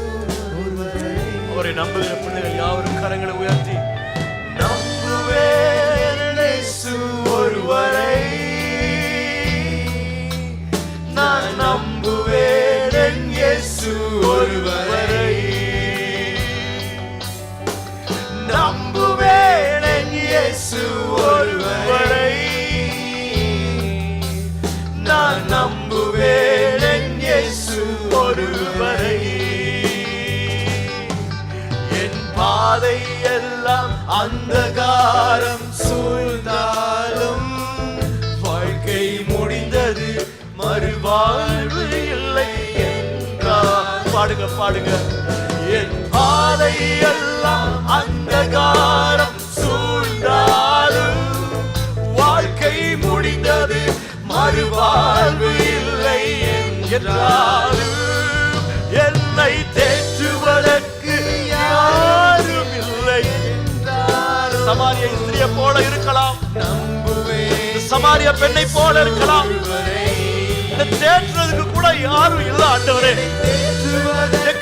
ஒருவரை. அவரை நம்புகிற பிள்ளைகள் யாவரும் கரங்களை உயர்த்தி, ஒருவரை நான் நம்புவேன் என் இயேசு ஒருவரை. நம்புவேன் என் இயேசு ஒருவரை. நான் நம்புவேன் என் இயேசு ஒருவரை. என் பாதை எல்லாம் அந்தகாரம் சூழ்ந்தாலும், வாழ்க்கை முடிந்தது மறுவாழ்வு இல்லை என்றார். பாடுங்க. என் பாதை எல்லாம் அந்தகாரம் சூழ்ந்தாலும், வாழ்க்கை முடிந்தது மறுவாழ்வு இல்லை என்றாலும், என்னை தேற்றுவதற்கு யாரும் இல்லை. சமாரிய ஸ்திரியை போல இருக்கலாம், சமாரிய பெண்ணை போல இருக்கலாம், தேற்றுறதுக்கு கூட யாரும் இல்ல ஆண்டவரே.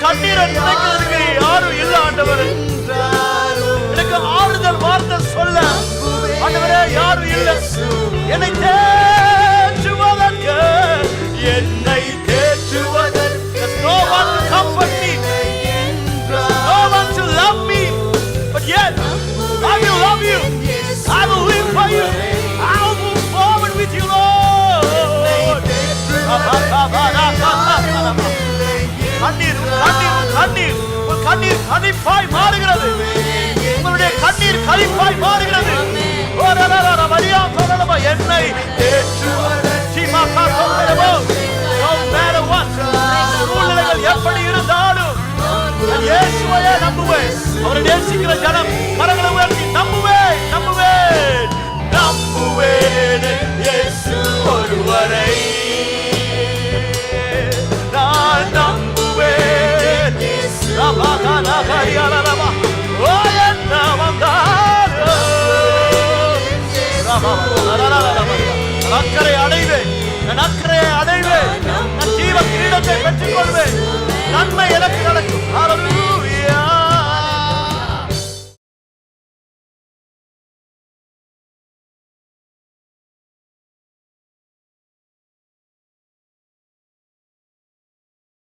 கண்ணீரை துடைக்கிறதுக்கு யாரும் இல்ல ஆண்டவரே. எனக்கு ஆறுதல் வார்த்தை சொல்ல ஆண்டவரே யாரும் இல்ல. என்னை தேற்றுவதற்கு, என்னை தேற்றுவதற்கு no one to comfort me, no one to love me, but yet I will love you, I will live for you, I will move forward with you, Lord. கண்ணீர் கண்ணீர் கதிப்பாய் மாறுகிறது. உங்களுடைய கண்ணீர் கதிப்பாய் மாறுகிறது. என்னை சூழ்நிலைகள் எப்படி இருந்தாலும் இயேசுவையே நம்புவேன். அவரை நேசிக்கிற ஜனம் கரங்களை உயர்த்தி நம்புவேன் நம்புவேன் நம்புவேன் இயேசு ஒருவரை நான் நம்புவேன். ஓ என்ன வந்தாரோ அக்கறை அடைவேன். நான் அக்கறையை அடைவேன். நான் ஜீவ கிரீடத்தை பெற்றுக் கொள்வேன். நன்மை எனக்கு நடக்கும்.